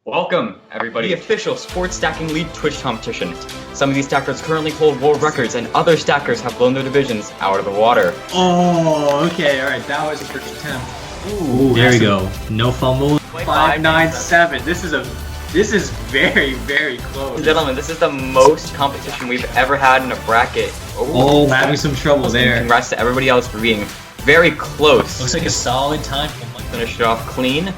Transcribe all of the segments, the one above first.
Welcome, everybody. The official Sports Stacking League Twitch competition. Some of these stackers currently hold world records, and other stackers have blown their divisions out of the water. Oh, okay, alright, that was the first attempt. Ooh, there we go. No fumble. 597. This is very, very close. Gentlemen, this is the most competition we've ever had in a bracket. Oh, having some trouble there. Congrats to everybody else for being very close. Looks like a solid time. Finish it off clean.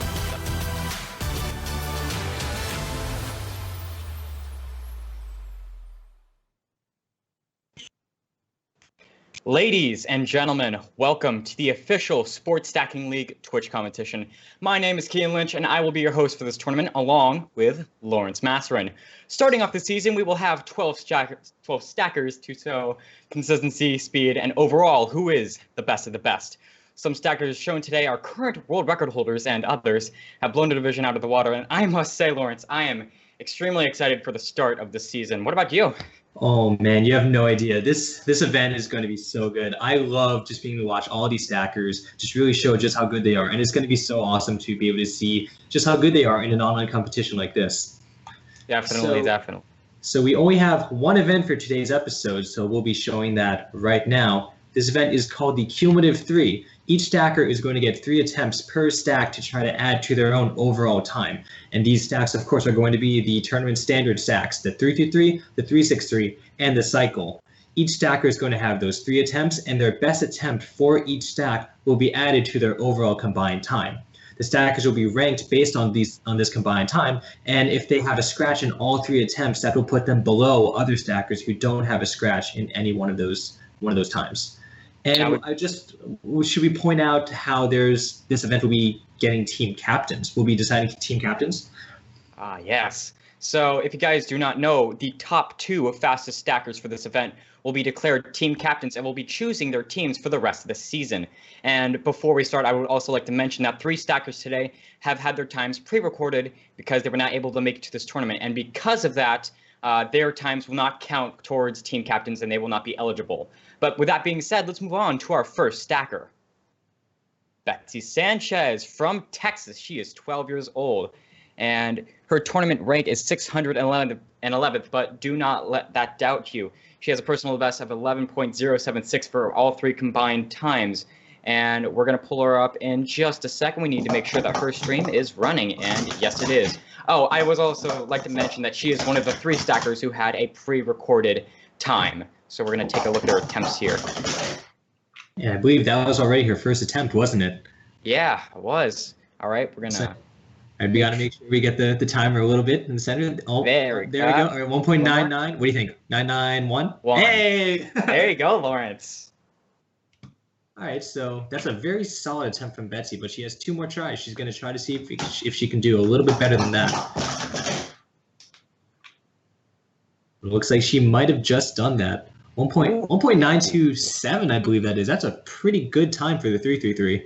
Ladies and gentlemen, welcome to the official Sports Stacking League Twitch competition. My name is Kean Lynch, and I will be your host for this tournament, along with Lawrence Masserin. Starting off the season, we will have 12 stackers to show consistency, speed, and overall who is the best of the best. Some stackers shown today are current world record holders, and others have blown the division out of the water. And I must say, Lawrence, I am extremely excited for the start of the season. What about you? Oh man, you have no idea. This event is going to be so good. I love just being able to watch all these stackers just really show just how good they are. And it's going to be so awesome to be able to see just how good they are in an online competition like this. Definitely. So we only have one event for today's episode, so we'll be showing that right now. This event is called the Cumulative 3. Each stacker is going to get 3 attempts per stack to try to add to their own overall time. And these stacks, of course, are going to be the tournament standard stacks, the 3-3-3, the 3-6-3, and the cycle. Each stacker is going to have those 3 attempts, and their best attempt for each stack will be added to their overall combined time. The stackers will be ranked based on this combined time, and if they have a scratch in all 3 attempts, that will put them below other stackers who don't have a scratch in any one of those times. And should we point out how this event will be getting team captains? We'll be deciding team captains? Yes. So if you guys do not know, the top 2 fastest stackers for this event will be declared team captains and will be choosing their teams for the rest of the season. And before we start, I would also like to mention that 3 stackers today have had their times pre-recorded because they were not able to make it to this tournament. And because of that, their times will not count towards team captains and they will not be eligible. But with that being said, let's move on to our first stacker. Betsy Sanchez from Texas. She is 12 years old, and her tournament rank is 611th, but do not let that doubt you. She has a personal best of 11.076 for all 3 combined times, and we're going to pull her up in just a second. We need to make sure that her stream is running, and yes, it is. Oh, I was also like to mention that she is one of the 3 stackers who had a pre-recorded time. So we're going to take a look at her attempts here. Yeah, I believe that was already her first attempt, wasn't it? Yeah, it was. All right, we're going to... We got to make sure we get the timer a little bit in the center. Oh, there we go. All right, 1.99. What do you think? 991? Hey! There you go, Lawrence. All right, so that's a very solid attempt from Betsy, but she has 2 more tries. She's going to try to see if she can do a little bit better than that. It looks like she might have just done that. 1.927, I believe that is. That's a pretty good time for the 3-3-3.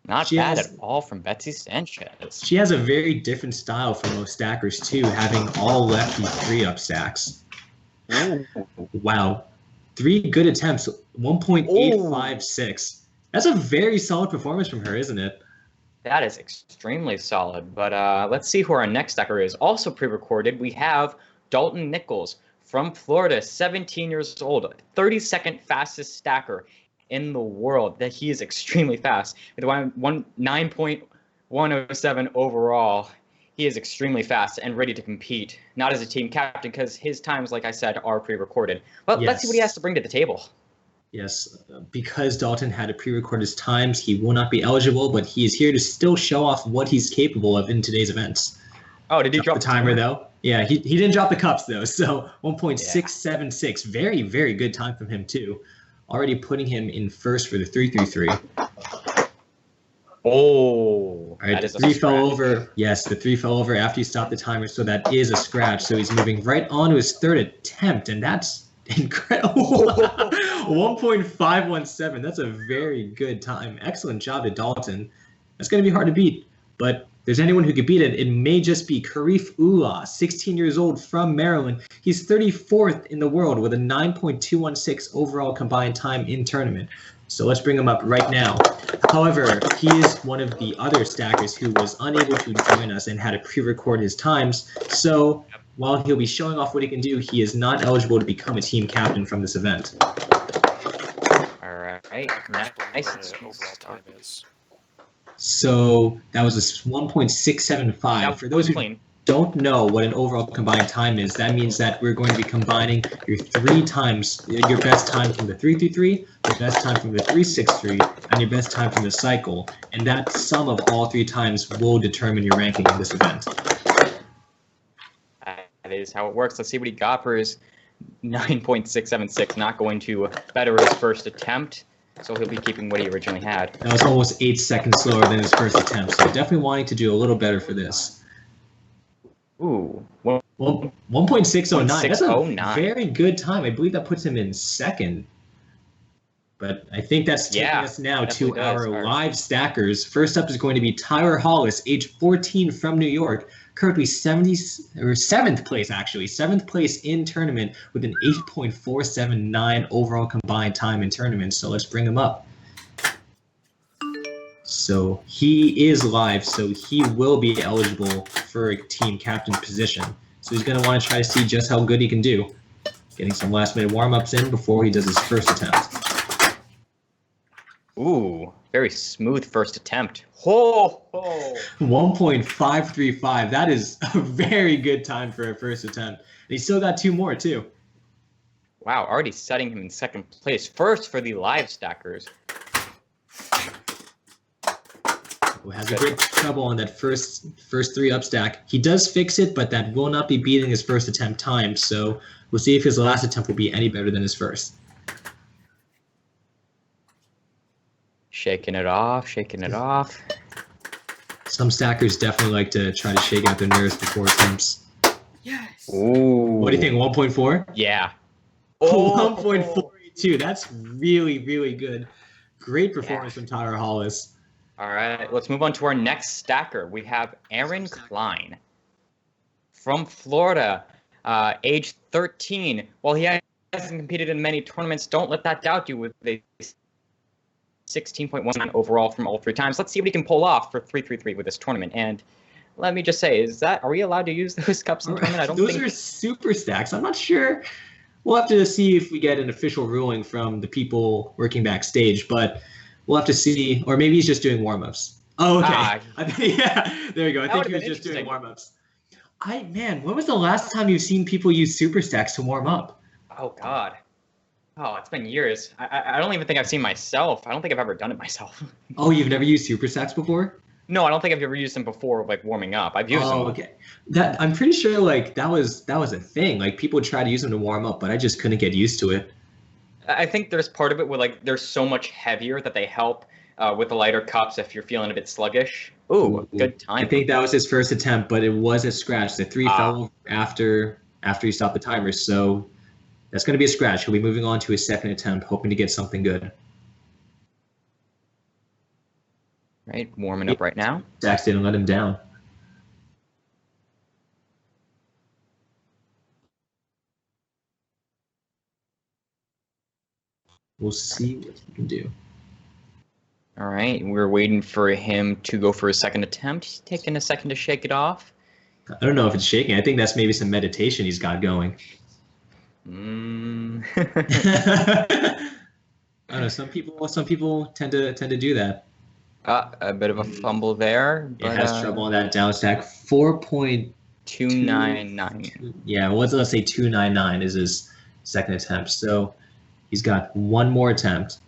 Not bad at all from Betsy Sanchez. She has a very different style from most stackers, too, having all lefty 3-up stacks. Ooh. Wow. 3 good attempts, 1.856. That's a very solid performance from her, isn't it? That is extremely solid. But let's see who our next stacker is. Also pre-recorded, we have Dalton Nichols from Florida, 17 years old, 32nd fastest stacker in the world. That he is extremely fast. With 9.107 overall, he is extremely fast and ready to compete. Not as a team captain, because his times, like I said, are pre-recorded. But yes. Let's see what he has to bring to the table. Yes, because Dalton had to pre-record his times, he will not be eligible, but he is here to still show off what he's capable of in today's events. Oh, did he drop the timer, though? Yeah, he didn't drop the cups, though, so 1.676. Very, very good time from him, too. Already putting him in first for the 3-3-3. Oh, all right, that is the 3 fell over. Yes, the 3 fell over after he stopped the timer, so that is a scratch. So he's moving right on to his 3rd attempt, and that's incredible. 1.517. That's a very good time. Excellent job to Dalton. That's going to be hard to beat, but there's anyone who could beat it. It may just be Karif Ullah, 16 years old from Maryland. He's 34th in the world with a 9.216 overall combined time in tournament. So let's bring him up right now. However, he is one of the other stackers who was unable to join us and had to pre-record his times. So while he'll be showing off what he can do, he is not eligible to become a team captain from this event. All right. Nice. So that was a 1.675. For those who don't know what an overall combined time is, that means that we're going to be combining your your best time from the 333, your best time from the 363, and your best time from the cycle. And that sum of all 3 times will determine your ranking in this event. That is how it works. Let's see what he got for his 9.676. Not going to better his first attempt, so he'll be keeping what he originally had. That was almost 8 seconds slower than his first attempt, so definitely wanting to do a little better for this. Ooh. Well, 1.609. That's a very good time. I believe that puts him in second. But I think that's taking us now to our live stackers. First up is going to be Tyler Hollis, age 14 from New York, currently 7th place actually, 7th place in tournament with an 8.479 overall combined time in tournament. So let's bring him up. So he is live, so he will be eligible for a team captain position. So he's going to want to try to see just how good he can do. Getting some last minute warm-ups in before he does his first attempt. Ooh, very smooth first attempt. Ho, ho. 1.535. That is a very good time for a first attempt. And he still got 2 more too. Wow, already setting him in second place. First for the live stackers. Who has a bit of trouble on that first 3 up stack. He does fix it, but that will not be beating his first attempt time. So we'll see if his last attempt will be any better than his first. Shaking it off, shaking it off. Some stackers definitely like to try to shake out their nerves before attempts. Yes. Ooh. What do you think, 1.4? Yeah. Oh, 1.42. That's really, really good. Great performance from Tyler Hollis. All right, let's move on to our next stacker. We have Aaron Klein from Florida, age 13. While he hasn't competed in many tournaments, don't let that doubt you with a 16.19 overall from all 3 times. Let's see what he can pull off for 333 with this tournament. And let me just say, are we allowed to use those cups in tournament? I don't think. Those are super stacks. I'm not sure. We'll have to see if we get an official ruling from the people working backstage, but we'll have to see, or maybe he's just doing warm-ups. Oh, okay. Yeah, there you go. I think he was just doing warm-ups. Man, when was the last time you've seen people use super stacks to warm up? Oh, God. Oh, it's been years. I don't even think I've seen myself. I don't think I've ever done it myself. Oh, you've never used super stacks before? No, I don't think I've ever used them before, like warming up. I've used them. Oh, okay. I'm pretty sure like that was a thing. Like people would try to use them to warm up, but I just couldn't get used to it. I think there's part of it where like they're so much heavier that they help with the lighter cups if you're feeling a bit sluggish. Ooh, good time. I think that was his first attempt, but it was a scratch. The 3 fell after he stopped the timer, so that's going to be a scratch. He'll be moving on to his second attempt, hoping to get something good. Right, warming up right now. Stacks didn't let him down. We'll see what he can do. All right, we're waiting for him to go for his second attempt. He's taking a second to shake it off. I don't know if it's shaking. I think that's maybe some meditation he's got going. I don't know. Some people tend to do that. A bit of a fumble there. But, it has trouble on that down stack. 4.299. Yeah, let's say 299 is his second attempt. So he's got 1 more attempt,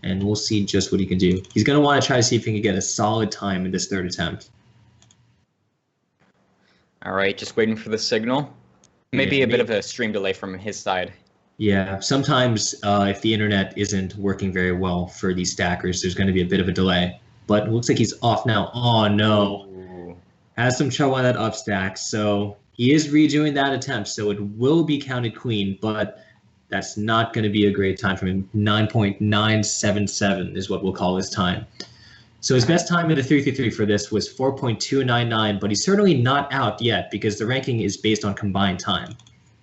and we'll see just what he can do. He's going to want to try to see if he can get a solid time in this third attempt. All right, just waiting for the signal. Maybe a bit of a stream delay from his side. Yeah, sometimes if the internet isn't working very well for these stackers, there's going to be a bit of a delay. But it looks like he's off now. Oh, no. Ooh. Has some trouble on that up stack. So he is redoing that attempt, so it will be counted clean, but that's not going to be a great time for him. 9.977 is what we'll call his time. So his best time in the 333 for this was 4.299, but he's certainly not out yet because the ranking is based on combined time.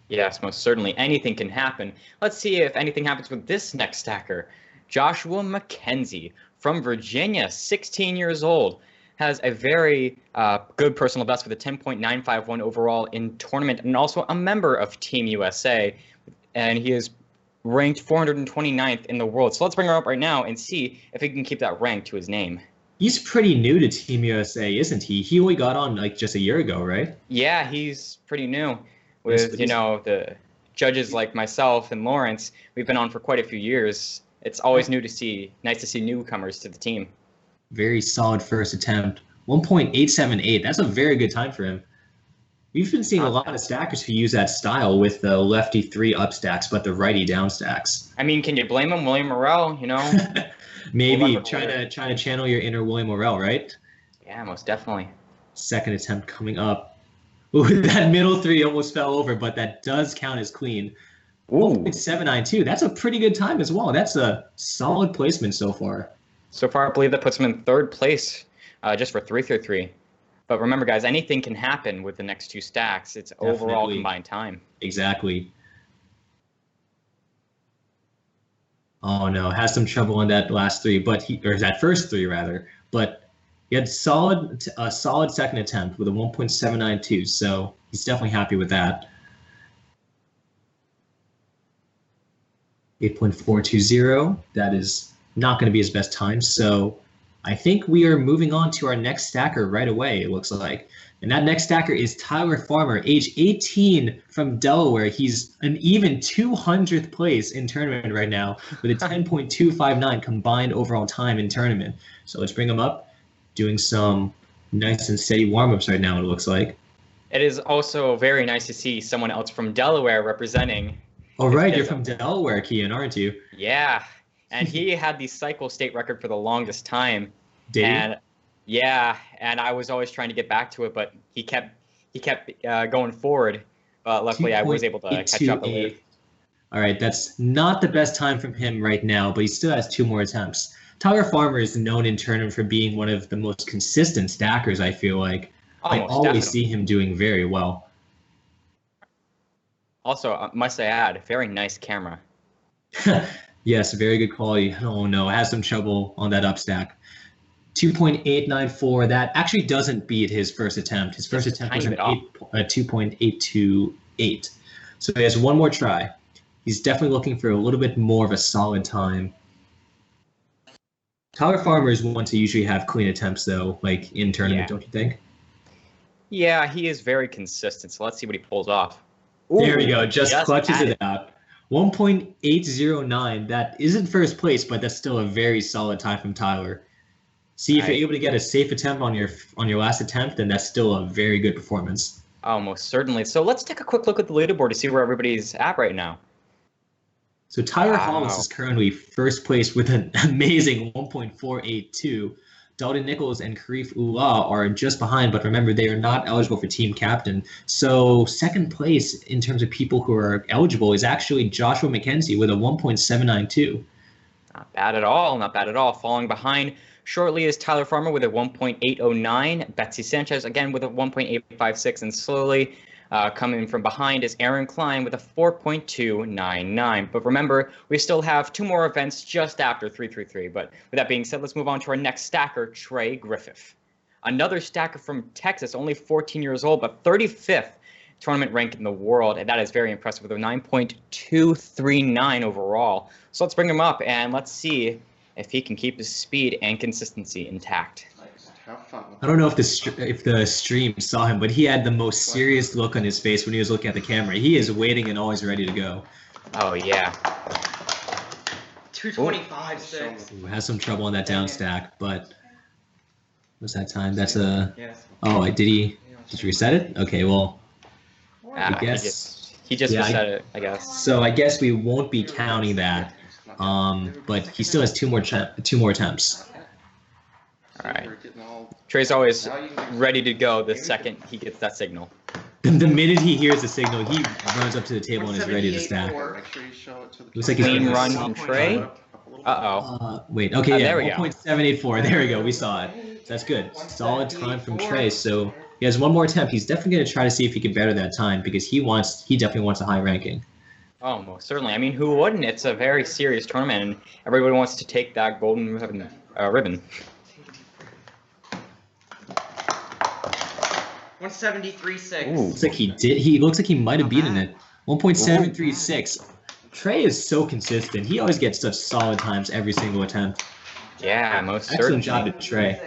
Yes, most certainly. Anything can happen. Let's see if anything happens with this next stacker. Joshua McKenzie from Virginia, 16 years old, has a very good personal best with a 10.951 overall in tournament, and also a member of Team USA, and he is ranked 429th in the world. So let's bring her up right now and see if he can keep that rank to his name. He's pretty new to Team USA, isn't he? He only got on like just a year ago, right? Yeah, he's pretty new. With, the judges like myself and Lawrence, we've been on for quite a few years. It's always nice to see newcomers to the team. Very solid first attempt. 1.878. That's a very good time for him. We've been seeing a lot of stackers who use that style with the lefty 3 up stacks, but the righty down stacks. I mean, can you blame him? William Morrell, Maybe trying to channel your inner William Morrell, right? Yeah, most definitely. Second attempt coming up. Ooh, that middle 3 almost fell over, but that does count as clean. 1.792. That's a pretty good time as well. That's a solid placement so far. So far, I believe that puts him in 3rd place, just for 333. But remember, guys, anything can happen with the next 2 stacks. It's overall combined time. Exactly. Oh no, has some trouble on that last 3, or that first 3 rather. But he had a solid second attempt with a 1.792. So he's definitely happy with that. 8.420. That is not going to be his best time. So I think we are moving on to our next stacker right away, it looks like. And that next stacker is Tyler Farmer, age 18 from Delaware. He's an even 200th place in tournament right now with a 10.259 combined overall time in tournament. So let's bring him up, doing some nice and steady warm-ups right now, it looks like. It is also very nice to see someone else from Delaware representing. Oh, right, you're from Delaware, Kian, aren't you? Yeah. And he had the cycle state record for the longest time. Did he? Yeah, and I was always trying to get back to it, but he kept going forward. But luckily, I was able to catch up a little. All right, that's not the best time from him right now, but he still has 2 more attempts. Tyler Farmer is known in tournament for being one of the most consistent stackers, I feel like. I always see him doing very well. Also, must I add, very nice camera. Yes, very good quality. Oh no, has some trouble on that up stack. 2.894. That actually doesn't beat his first attempt. His first attempt was an 2.828. So he has 1 more try. He's definitely looking for a little bit more of a solid time. Tyler Farmer is one to usually have clean attempts, though, like in tournament, don't you think? Yeah, he is very consistent. So let's see what he pulls off. Ooh, there we go. Just clutches it out. 1.809. That isn't first place, but that's still a very solid time from Tyler. See, if you're able to get a safe attempt on your last attempt, then that's still a very good performance. Oh, most certainly. So let's take a quick look at the leaderboard to see where everybody's at right now. So Tyler Hollis is currently first place with an amazing 1.482. Dalton Nichols and Karif Ullah are just behind, but remember, they are not eligible for team captain. So second place in terms of people who are eligible is actually Joshua McKenzie with a 1.792. Not bad at all. Not bad at all. Falling behind shortly is Tyler Farmer with a 1.809. Betsy Sanchez again with a 1.856, and slowly coming from behind is Aaron Klein with a 4.299. But remember, we still have 2 more events just after 333. But with that being said, let's move on to our next stacker, Trey Griffith. Another stacker from Texas, only 14 years old, but 35th tournament rank in the world. And that is very impressive with a 9.239 overall. So let's bring him up and let's see if he can keep his speed and consistency intact. I don't know if the stream saw him, but he had the most serious look on his face when he was looking at the camera. He is waiting and always ready to go. Oh, yeah. 225.6. Has some trouble on that down stack, but what's that time? That's a... Oh, did you reset it? Okay, well, I guess... He just reset it, I guess. So I guess we won't be counting that, but he still has 2 more attempts. All right. Trey's always ready to go the second he gets that signal. The minute he hears the signal, he runs up to the table and is ready to stack. Looks like he's clean run from Trey. Wait, okay, yeah, 1.784. There we go. We saw it. That's good. Solid time from Trey. So he has 1 more attempt. He's definitely going to try to see if he can better that time because he definitely wants a high ranking. Oh, most certainly. I mean, who wouldn't? It's a very serious tournament, and everybody wants to take that golden ribbon. 173.6. Ooh. Looks like he did. He looks like he might have beaten it. 1.736. Trey is so consistent. He always gets such solid times every single attempt. Yeah, most certainly. Excellent job to Trey.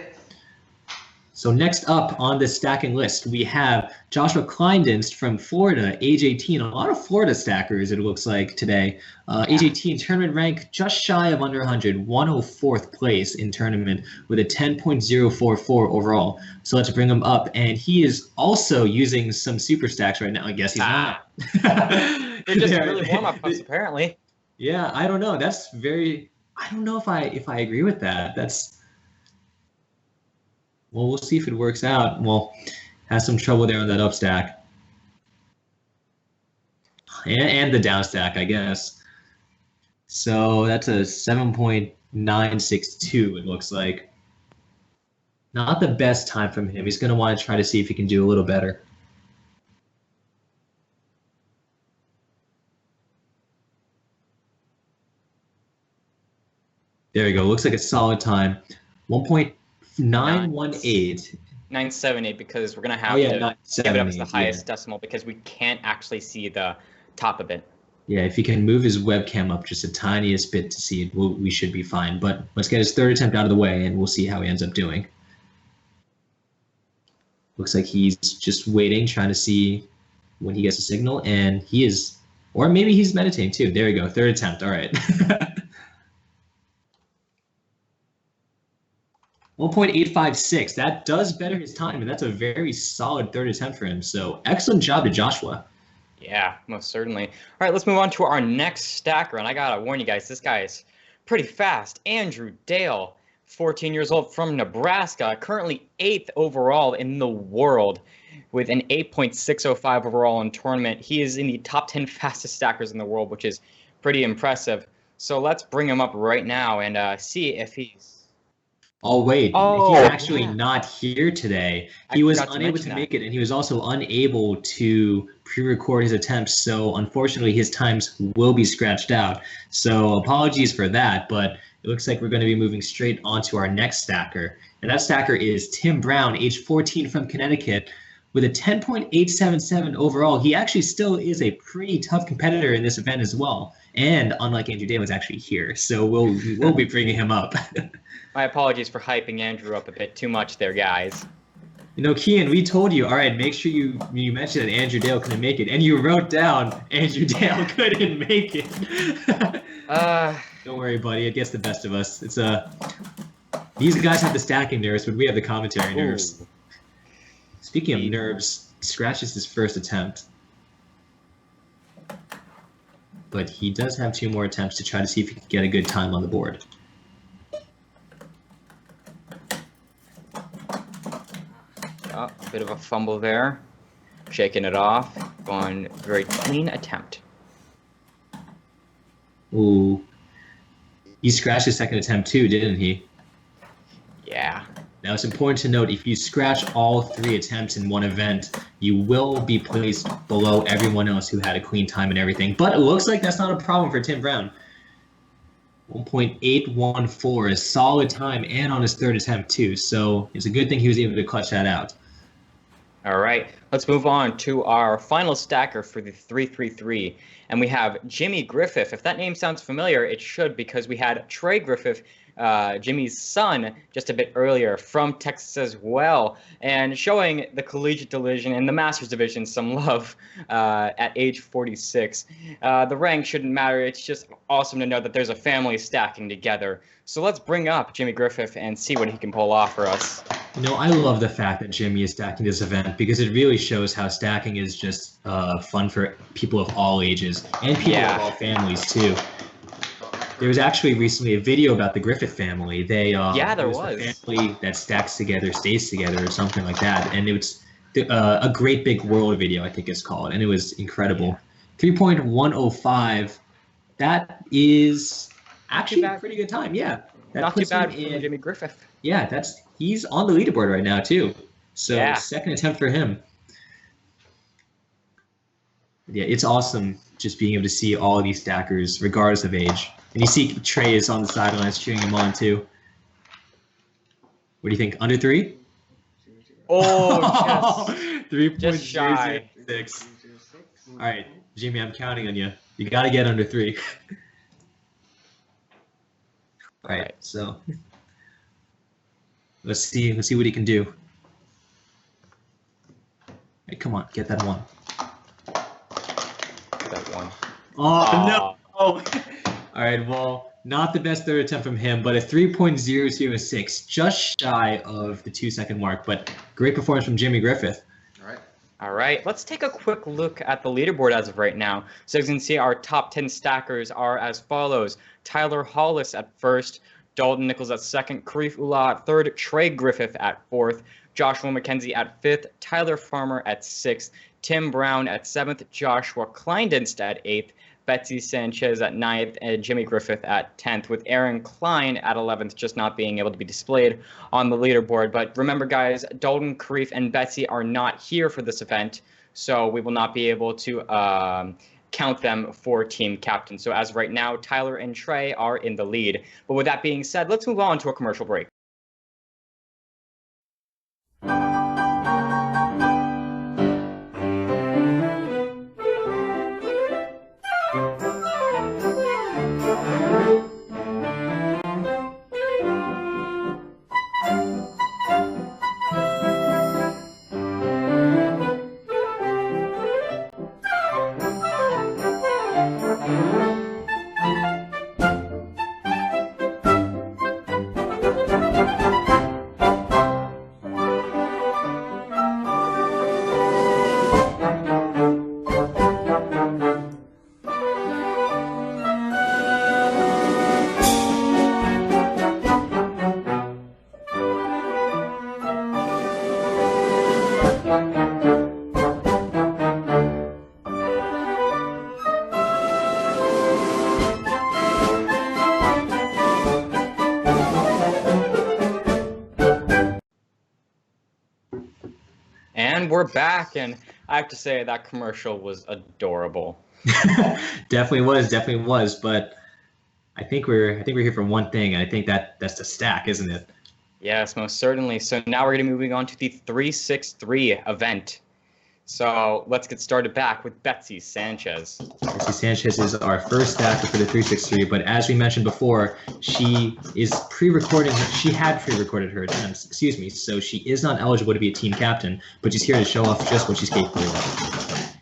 So next up on the stacking list, we have Joshua Kleindienst from Florida, age 18. A lot of Florida stackers, it looks like, today. Age 18, tournament rank just shy of under 100, 104th place in tournament with a 10.044 overall. So let's bring him up. And he is also using some super stacks right now. I guess he's not. They're just really warm-up cups, apparently. Yeah, I don't know. That's very... I don't know if I agree with that. That's... Well, we'll see if it works out. Well, has some trouble there on that up stack. And the down stack, I guess. So that's a 7.962, it looks like. Not the best time from him. He's going to want to try to see if he can do a little better. There we go. Looks like a solid time. 1.918. 978 because we're going to have to give it up as the highest decimal because we can't actually see the top of it. Yeah, if he can move his webcam up just a tiniest bit to see it, we should be fine. But let's get his third attempt out of the way, and we'll see how he ends up doing. Looks like he's just waiting, trying to see when he gets a signal, and he is, or maybe he's meditating too. There we go, third attempt. All right. 1.856. That does better his time, and that's a very solid third attempt for him. So excellent job to Joshua. Yeah, most certainly. All right, let's move on to our next stacker. And I got to warn you guys, this guy is pretty fast. Andrew Dale, 14 years old from Nebraska, currently 8th overall in the world with an 8.605 overall in tournament. He is in the top 10 fastest stackers in the world, which is pretty impressive. So let's bring him up right now and see if he's... Oh, wait. He's actually not here today. He was unable to make it, and he was also unable to pre-record his attempts, so unfortunately his times will be scratched out. So apologies for that, but it looks like we're going to be moving straight on to our next stacker. And that stacker is Tim Brown, age 14 from Connecticut, with a 10.877 overall. He actually still is a pretty tough competitor in this event as well. And unlike Andrew Day, was actually here, so we'll be bringing him up. My apologies for hyping Andrew up a bit too much there, guys. You know, Kian, we told you, all right, make sure you mentioned that Andrew Dale couldn't make it, and you wrote down Andrew Dale couldn't make it. Don't worry, buddy. It gets the best of us. It's these guys have the stacking nerves, but we have the commentary nerves. Ooh. Speaking of nerves, he scratches his first attempt. But he does have 2 more attempts to try to see if he can get a good time on the board. Oh, a bit of a fumble there. Shaking it off. Going very clean attempt. Ooh. He scratched his second attempt too, didn't he? Yeah. Now it's important to note, if you scratch all 3 attempts in one event, you will be placed below everyone else who had a clean time and everything. But it looks like that's not a problem for Tim Brown. 1.814 is solid time, and on his third attempt too. So it's a good thing he was able to clutch that out. All right, let's move on to our final stacker for the 333. And we have Jimmy Griffith. If that name sounds familiar, it should, because we had Trey Griffith, Jimmy's son, just a bit earlier from Texas as well, and showing the collegiate division and the Masters division some love at age 46. The rank shouldn't matter. It's just awesome to know that there's a family stacking together. So let's bring up Jimmy Griffith and see what he can pull off for us. You know, I love the fact that Jimmy is stacking this event, because it really shows how stacking is just fun for people of all ages and people of all families too. There was actually recently a video about the Griffith family. There was. A family that stacks together, stays together, or something like that. And it was a great big world video, I think it's called, and it was incredible. 3.105. That is actually a pretty good time. Yeah, that not too bad for Jimmy Griffith. Yeah, he's on the leaderboard right now too. So second attempt for him. Yeah, it's awesome just being able to see all of these stackers, regardless of age. And you see Trey is on the sidelines cheering him on too. What do you think? Under 3? Oh, just 3.006. shy. All right, Jimmy, I'm counting on you. You got to get under 3. All right, so let's see what he can do. Hey, come on, get that 1. That 1. Oh, no. All right, well, not the best third attempt from him, but a 3.006, just shy of the 2-second mark, but great performance from Jimmy Griffith. All right, let's take a quick look at the leaderboard as of right now. So as you can see, our top 10 stackers are as follows. Tyler Hollis at first, Dalton Nichols at second, Karif Ullah at third, Trey Griffith at fourth, Joshua McKenzie at fifth, Tyler Farmer at sixth, Tim Brown at seventh, Joshua Kleindienst at eighth, Betsy Sanchez at 9th, and Jimmy Griffith at 10th, with Aaron Klein at 11th, just not being able to be displayed on the leaderboard. But remember, guys, Dalton, Karif, and Betsy are not here for this event, so we will not be able to count them for team captain. So as of right now, Tyler and Trey are in the lead. But with that being said, let's move on to a commercial break. And we're back, and I have to say that commercial was adorable. Definitely was. But I think we're here for one thing, and I think that's the stack, isn't it? Yes, most certainly. So now we're going to be moving on to the 363 event. So let's get started back with Betsy Sanchez. Betsy Sanchez is our first stacker for the 363, but as we mentioned before, she is pre-recording. She had pre-recorded her attempts, so she is not eligible to be a team captain, but she's here to show off just what she's capable of.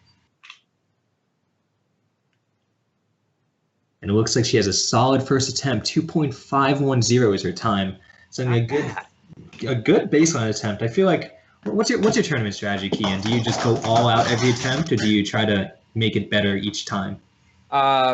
And it looks like she has a solid first attempt. 2.510 is her time. Something a good baseline attempt. I feel like. What's your tournament strategy, Kian? Do you just go all out every attempt, or do you try to make it better each time?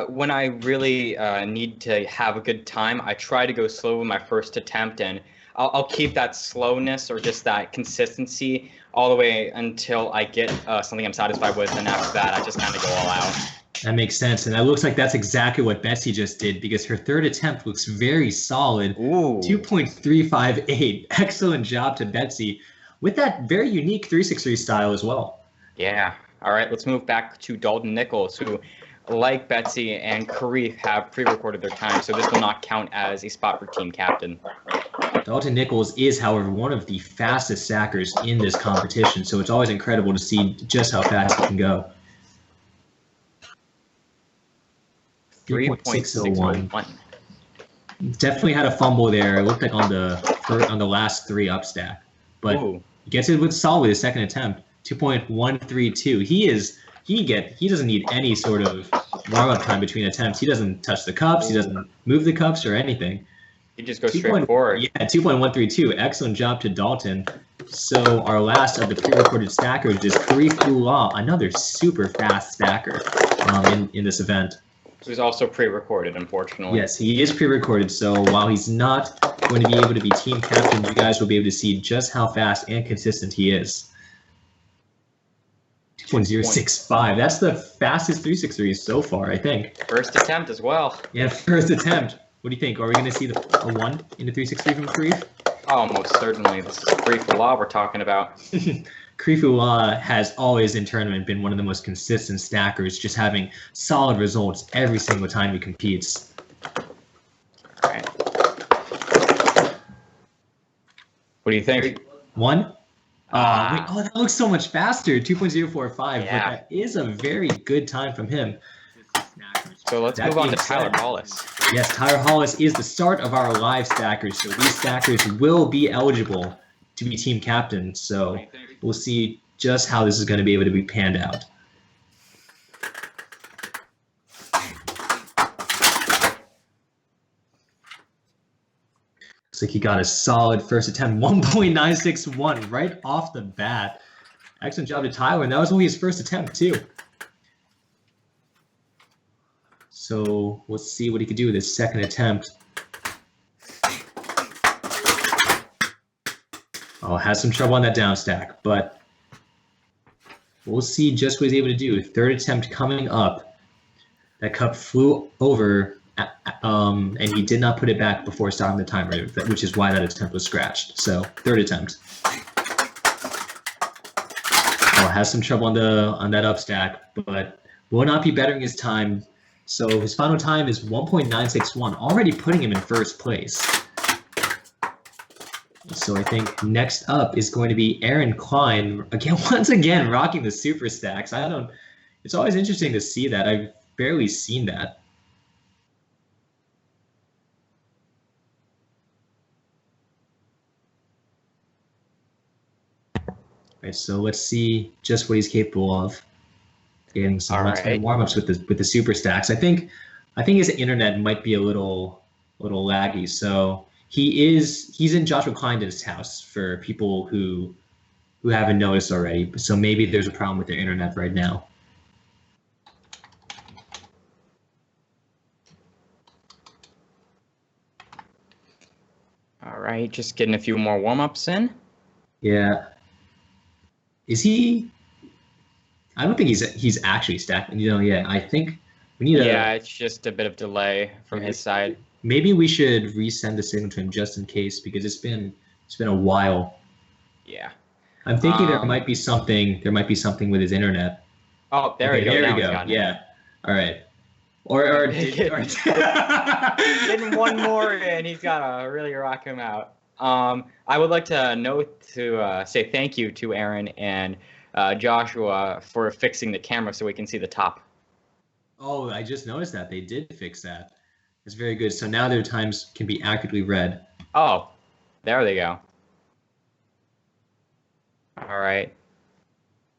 When I really need to have a good time, I try to go slow with my first attempt, and I'll keep that slowness or just that consistency all the way until I get something I'm satisfied with, and after that, I just kind of go all out. That makes sense, and that looks like that's exactly what Betsy just did, because her third attempt looks very solid. Ooh. 2.358. Excellent job to Betsy, with that very unique 363 style as well. Yeah. All right, let's move back to Dalton Nichols, who, like Betsy and Karif, have pre-recorded their time, so this will not count as a spot for team captain. Dalton Nichols is, however, one of the fastest stackers in this competition, so it's always incredible to see just how fast he can go. 3.601. Definitely had a fumble there. It looked like on the last 3 up stack, but Ooh. He gets it with solid his second attempt. 2.132. He doesn't need any sort of warm-up time between attempts. He doesn't touch the cups. He doesn't move the cups or anything. He just goes straight forward. Yeah, 2.132. Excellent job to Dalton. So our last of the pre-recorded stackers is Karif Ullah, another super fast stacker in this event. He's also pre-recorded, unfortunately. Yes, he is pre-recorded, so while he's not going to be able to be team captain, you guys will be able to see just how fast and consistent he is. 2.065. That's the fastest 363 so far, I think. First attempt as well. Yeah, first attempt. What do you think? Are we going to see a 1 in the 363 from Karif? Oh, most certainly. This is Karif Ullah we're talking about. Krifu has always in tournament been one of the most consistent stackers, just having solid results every single time he competes. All right. What do you think? One? Wait, Ah. that looks so much faster, 2.045, Yeah. but that is a very good time from him. So let's move on to Tyler Hollis. Yes, Tyler Hollis is the start of our live stackers, so these stackers will be eligible to be team captain, so we'll see just how this is going to be able to be panned out. Looks like he got a solid first attempt, 1.961 right off the bat. Excellent job to Tyler, and that was only his first attempt too. So let's see what he could do with his second attempt. Oh, has some trouble on that down stack, but we'll see just what he's able to do. Third attempt coming up. That cup flew over, and he did not put it back before starting the timer, which is why that attempt was scratched. So third attempt. Oh, has some trouble on that up stack, but will not be bettering his time. So his final time is 1.961, already putting him in first place. So I think next up is going to be Aaron Klein, once again rocking the super stacks. It's always interesting to see that. I've barely seen that. All right, so let's see just what he's capable of. Getting some warm-ups with the super stacks. I think his internet might be a little laggy. So he's in Joshua Kleinden's house for people who haven't noticed already. So maybe there's a problem with their internet right now. All right, just getting a few more warm-ups in. Yeah. Is he? I don't think he's actually stacking. Yeah, I think we need Yeah, it's just a bit of delay from his side. Maybe we should resend the signal to him just in case, because it's been a while. Yeah. I'm thinking there might be something with his internet. Oh, there we go. There we go. Yeah. All right. Or getting one more in, he's got to really rock him out. I would like to say thank you to Aaron and Joshua for fixing the camera so we can see the top. Oh, I just noticed that they did fix that. It's very good. So now their times can be accurately read. Oh, there they go. All right.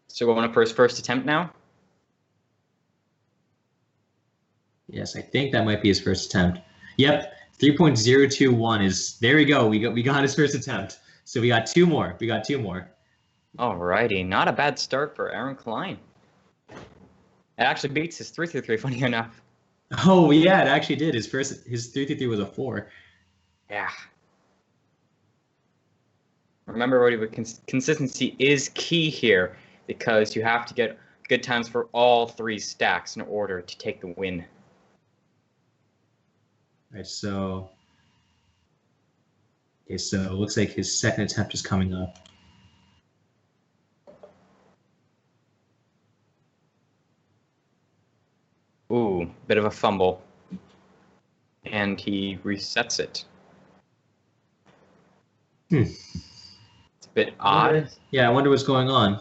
So we're going to his first attempt now? Yes, I think that might be his first attempt. Yep, 3.021 is, there we go. We got his first attempt. So we got two more. All righty. Not a bad start for Aaron Klein. It actually beats his 3-3, funny enough. Oh, yeah, it actually did. His 3-3 was a 4. Yeah. Remember, consistency is key here because you have to get good times for all three stacks in order to take the win. All right, so it looks like his second attempt is coming up. Ooh, bit of a fumble. And he resets it. It's a bit odd. Yeah, I wonder what's going on.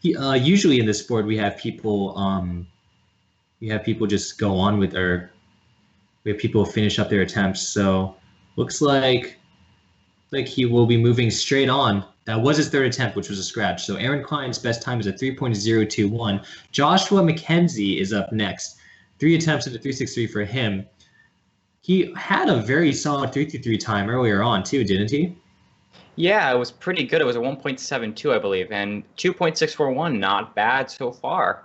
Usually in this board we have people just go on with we have people finish up their attempts. So looks like he will be moving straight on. That was his third attempt, which was a scratch. So Aaron Klein's best time is a 3.021. Joshua McKenzie is up next. 3 attempts at a 3.63 for him. He had a very solid 3.33 time earlier on too, didn't he? Yeah, it was pretty good. It was a 1.72, I believe, and 2.641, not bad so far.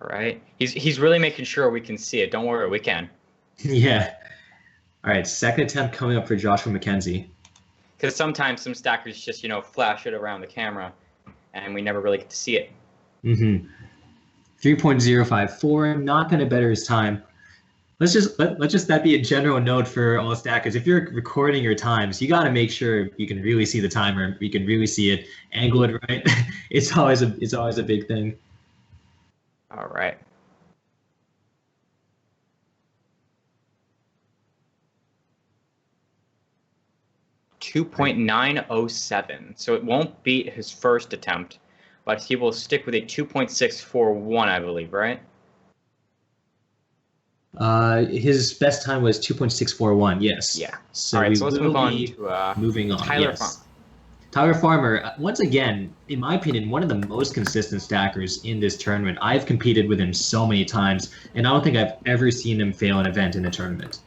All right. He's really making sure we can see it. Don't worry, we can. Yeah. All right, second attempt coming up for Joshua McKenzie. Because sometimes some stackers just, flash it around the camera, and we never really get to see it. 3.054, not going to better his time. let's just that be a general note for all stackers. If you're recording your times, you got to make sure you can really see the timer. You can really see it, angle it right. It's always a big thing. All right. .907. So it won't beat his first attempt, but he will stick with a 2.641, I believe, right? His best time was 2.641. Yes. Yeah. So All right. we So let's will move on be to moving on. Tyler Yes. Farmer. Tyler Farmer, once again, in my opinion, one of the most consistent stackers in this tournament. I've competed with him so many times, and I don't think I've ever seen him fail an event in a tournament.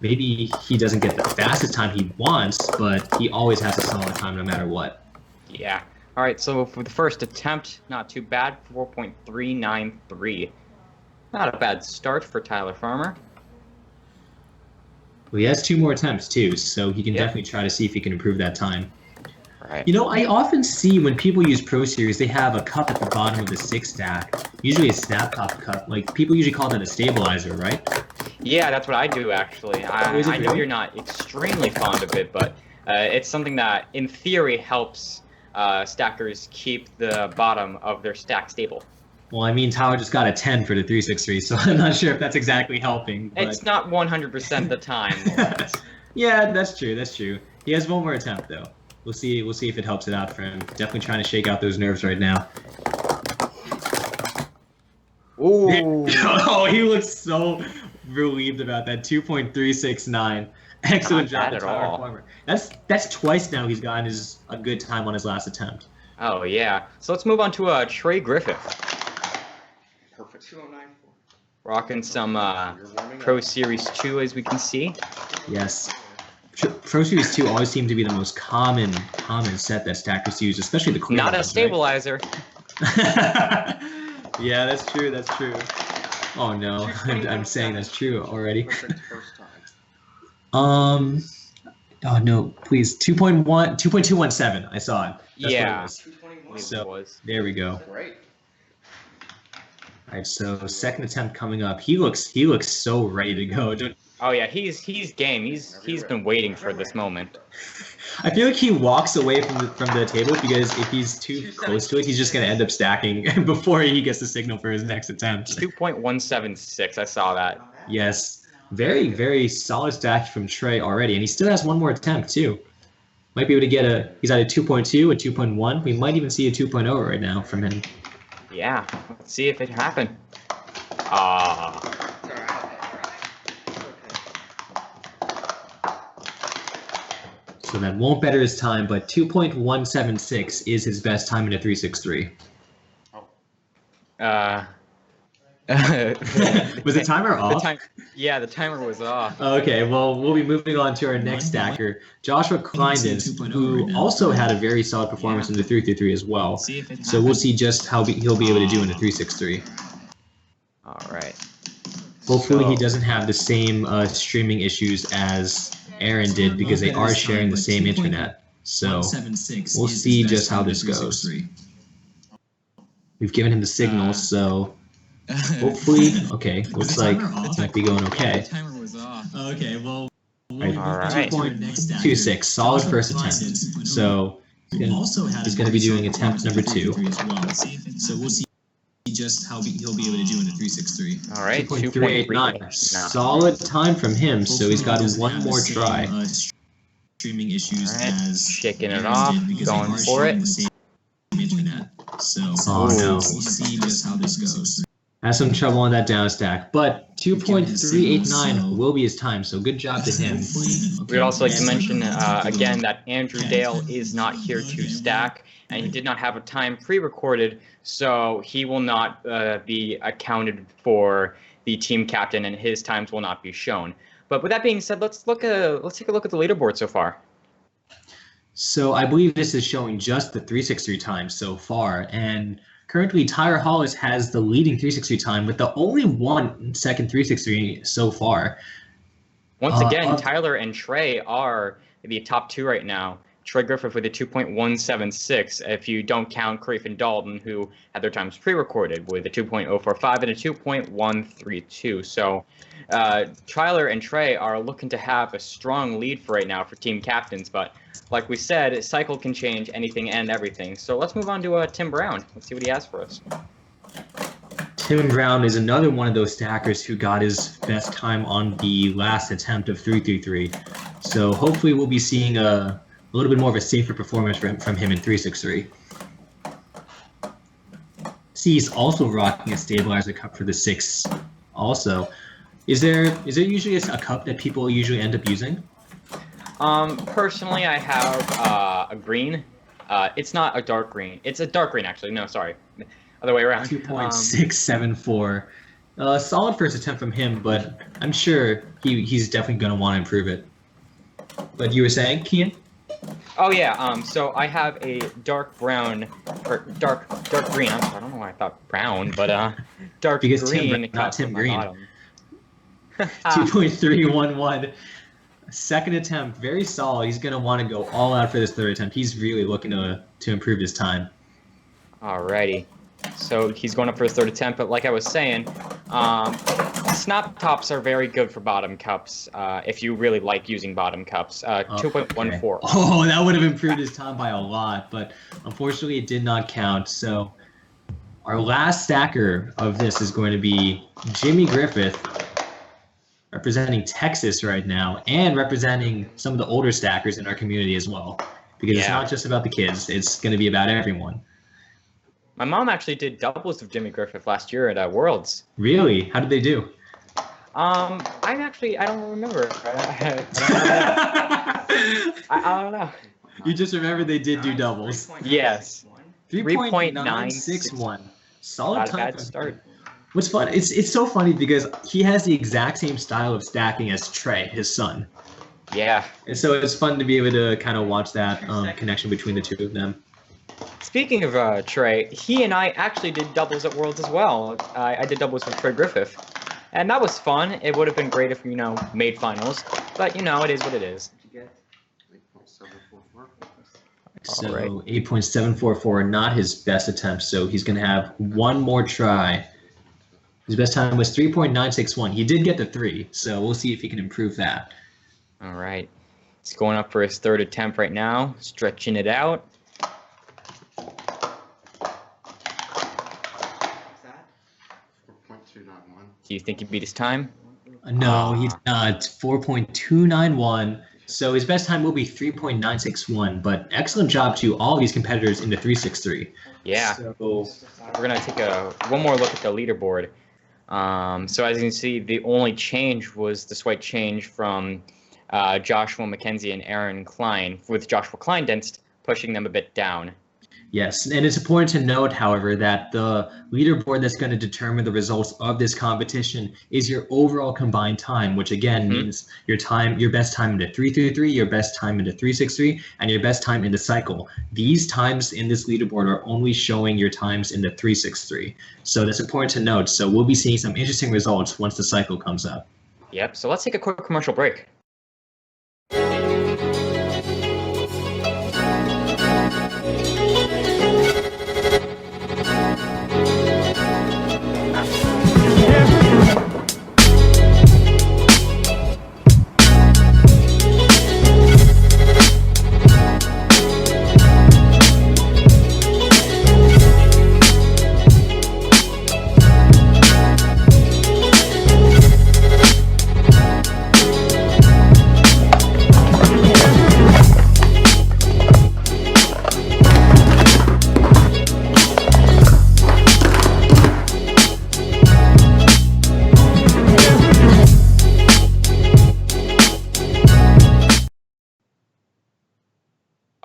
Maybe he doesn't get the fastest time he wants, but he always has a solid time no matter what. Yeah. All right. So for the first attempt, not too bad. 4.393. Not a bad start for Tyler Farmer. Well, he has 2 more attempts too, so he can Yep. definitely try to see if he can improve that time. All right. You know, I often see when people use Pro Series, they have a cup at the bottom of the 6 stack, usually a snap top cup. Like, people usually call that a stabilizer, right? Yeah, that's what I do actually. is it I know really? you're not extremely fond of it, but it's something that, in theory, helps stackers keep the bottom of their stack stable. Well, I mean, Tyler just got a 10 for the 363, so I'm not sure if that's exactly helping. But... It's not 100% the time. Yeah, that's true. That's true. He has 1 more attempt though. We'll see. We'll see if it helps it out for him. Definitely trying to shake out those nerves right now. Ooh. Oh, he looks so relieved about that. 2.369. Excellent Not job, bad at Tyler all. Farmer. That's twice now he's gotten a good time on his last attempt. Oh yeah. So let's move on to Trey Griffith, Perfect. 2094. rocking some You're warming Pro up. Series 2, as we can see. Yes. Pro Series 2 always seem to be the most common set that stackers use, especially the clear Not a ones, right? stabilizer. Yeah, that's true. That's true. Oh no, I'm saying that's true already. Perfect first time. Oh no, please. 2.217. I saw it. That's Yeah. what it was. 221. So- It was. There we go. Great. All right, so second attempt coming up. He looks so ready to go. Oh yeah, he's game. He's been waiting for this moment. I feel like he walks away from the table because if he's too close to it, he's just gonna end up stacking before he gets the signal for his next attempt. 2.176. I saw that. Yes, very, very solid stack from Trey already, and he still has 1 more attempt too. Might be able to get he's at a 2.2, a 2.1. We might even see a 2.0 right now from him. Yeah. Let's see if it happened. Ah. It's all right. Okay. So that won't better his time, but 2.176 is his best time in a 363. Was the timer off? Yeah, the timer was off. Okay, well, we'll be moving on to our next stacker, Joshua Kleindens, who also had a very solid performance in the 333 as well. So we'll see just how he'll be able to do in the 363. All right. Hopefully he So- doesn't have the same streaming issues as Aaron did because they are sharing the same internet. So we'll see just how this goes. We've given him the signal, so hopefully, okay, looks like it might be going okay. Timer was off. Okay, well, All right. 2.26, solid first attempt. So he's going to be doing attempt number 2. So we'll see just how he'll be able to do in the 363. All right. 2.389. Solid time from him, so he's got 1 more try. Streaming issues All right, as shaking it Aaron off, did because going they are for sharing it. the same internet. So Oh, no. we'll see just how this goes. Has some trouble on that down stack, but 2.389 will be his time, so good job to him. We'd also like to mention again that Andrew Dale is not here to stack, and he did not have a time pre-recorded, so he will not be accounted for the team captain, and his times will not be shown. But with that being said, let's take a look at the leaderboard so far. So I believe this is showing just the 363 time so far, and currently Tyler Hollis has the leading 363 time with the only 1 second 363 so far. Once again, Tyler and Trey are the top 2 right now. Troy Griffith with a 2.176, if you don't count Creef and Dalton, who had their times pre-recorded with a 2.045 and a 2.132. So Tyler and Trey are looking to have a strong lead for right now for team captains, but like we said, cycle can change anything and everything. So let's move on to Tim Brown. Let's see what he has for us. Tim Brown is another one of those stackers who got his best time on the last attempt of 333. So hopefully we'll be seeing a little bit more of a safer performance from him in 363. See, he's also rocking a stabilizer cup for the 6. Also, is there usually a cup that people usually end up using? Personally, I have a green. It's not a dark green. It's a dark green, actually. No, sorry. Other way around. 2.674. Solid first attempt from him, but I'm sure he's definitely going to want to improve it. But you were saying, Kian? Oh yeah. So I have a dark brown or dark green. I'm sorry, I don't know why I thought brown, but dark because green. Tim, not Tim Green. 2.311. 2.311. Second attempt, very solid. He's going to want to go all out for this third attempt. He's really looking to improve his time. Alrighty. So he's going up for his third attempt, but like I was saying, snap tops are very good for bottom cups if you really like using bottom cups. 2.14. Okay. Oh, that would have improved his time by a lot, but unfortunately it did not count. So our last stacker of this is going to be Jimmy Griffith, representing Texas right now and representing some of the older stackers in our community as well. Because it's not just about the kids, it's going to be about everyone. My mom actually did doubles with Jimmy Griffith last year at Worlds. Really? How did they do? I don't remember. I don't know. You just remember they did do doubles. Yes. 3.961. Solid Not a time. bad start. What's fun? It's so funny because he has the exact same style of stacking as Trey, his son. Yeah. And so it's fun to be able to kind of watch that connection between the two of them. Speaking of Trey, he and I actually did doubles at Worlds as well. I did doubles with Troy Griffith. And that was fun. It would have been great if we, made finals. But, it is what it is. So All right. 8.744, not his best attempt. So he's going to have one more try. His best time was 3.961. He did get the 3, so we'll see if he can improve that. All right. He's going up for his third attempt right now, stretching it out. Do you think he beat his time? No, he's not. 4.291. So his best time will be 3.961. But excellent job to all of these competitors in the 363. Yeah. So We're going to take one more look at the leaderboard. So as you can see, the only change was the slight change from Joshua McKenzie and Aaron Klein, with Joshua Kleindenst pushing them a bit down. yes, and it's important to note, however, that the leaderboard that's going to determine the results of this competition is your overall combined time, which again means your best time in the 333, your best time in the 363, and your best time in the cycle. These times in this leaderboard are only showing your times in the 363. So that's important to note. So we'll be seeing some interesting results once the cycle comes up. Yep. So let's take a quick commercial break.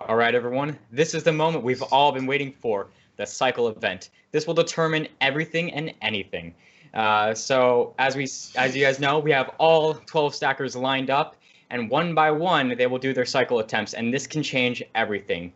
All right, everyone, this is the moment we've all been waiting for, the cycle event. This will determine everything and anything. So as you guys know, we have all 12 stackers lined up, and one by one, they will do their cycle attempts, and this can change everything.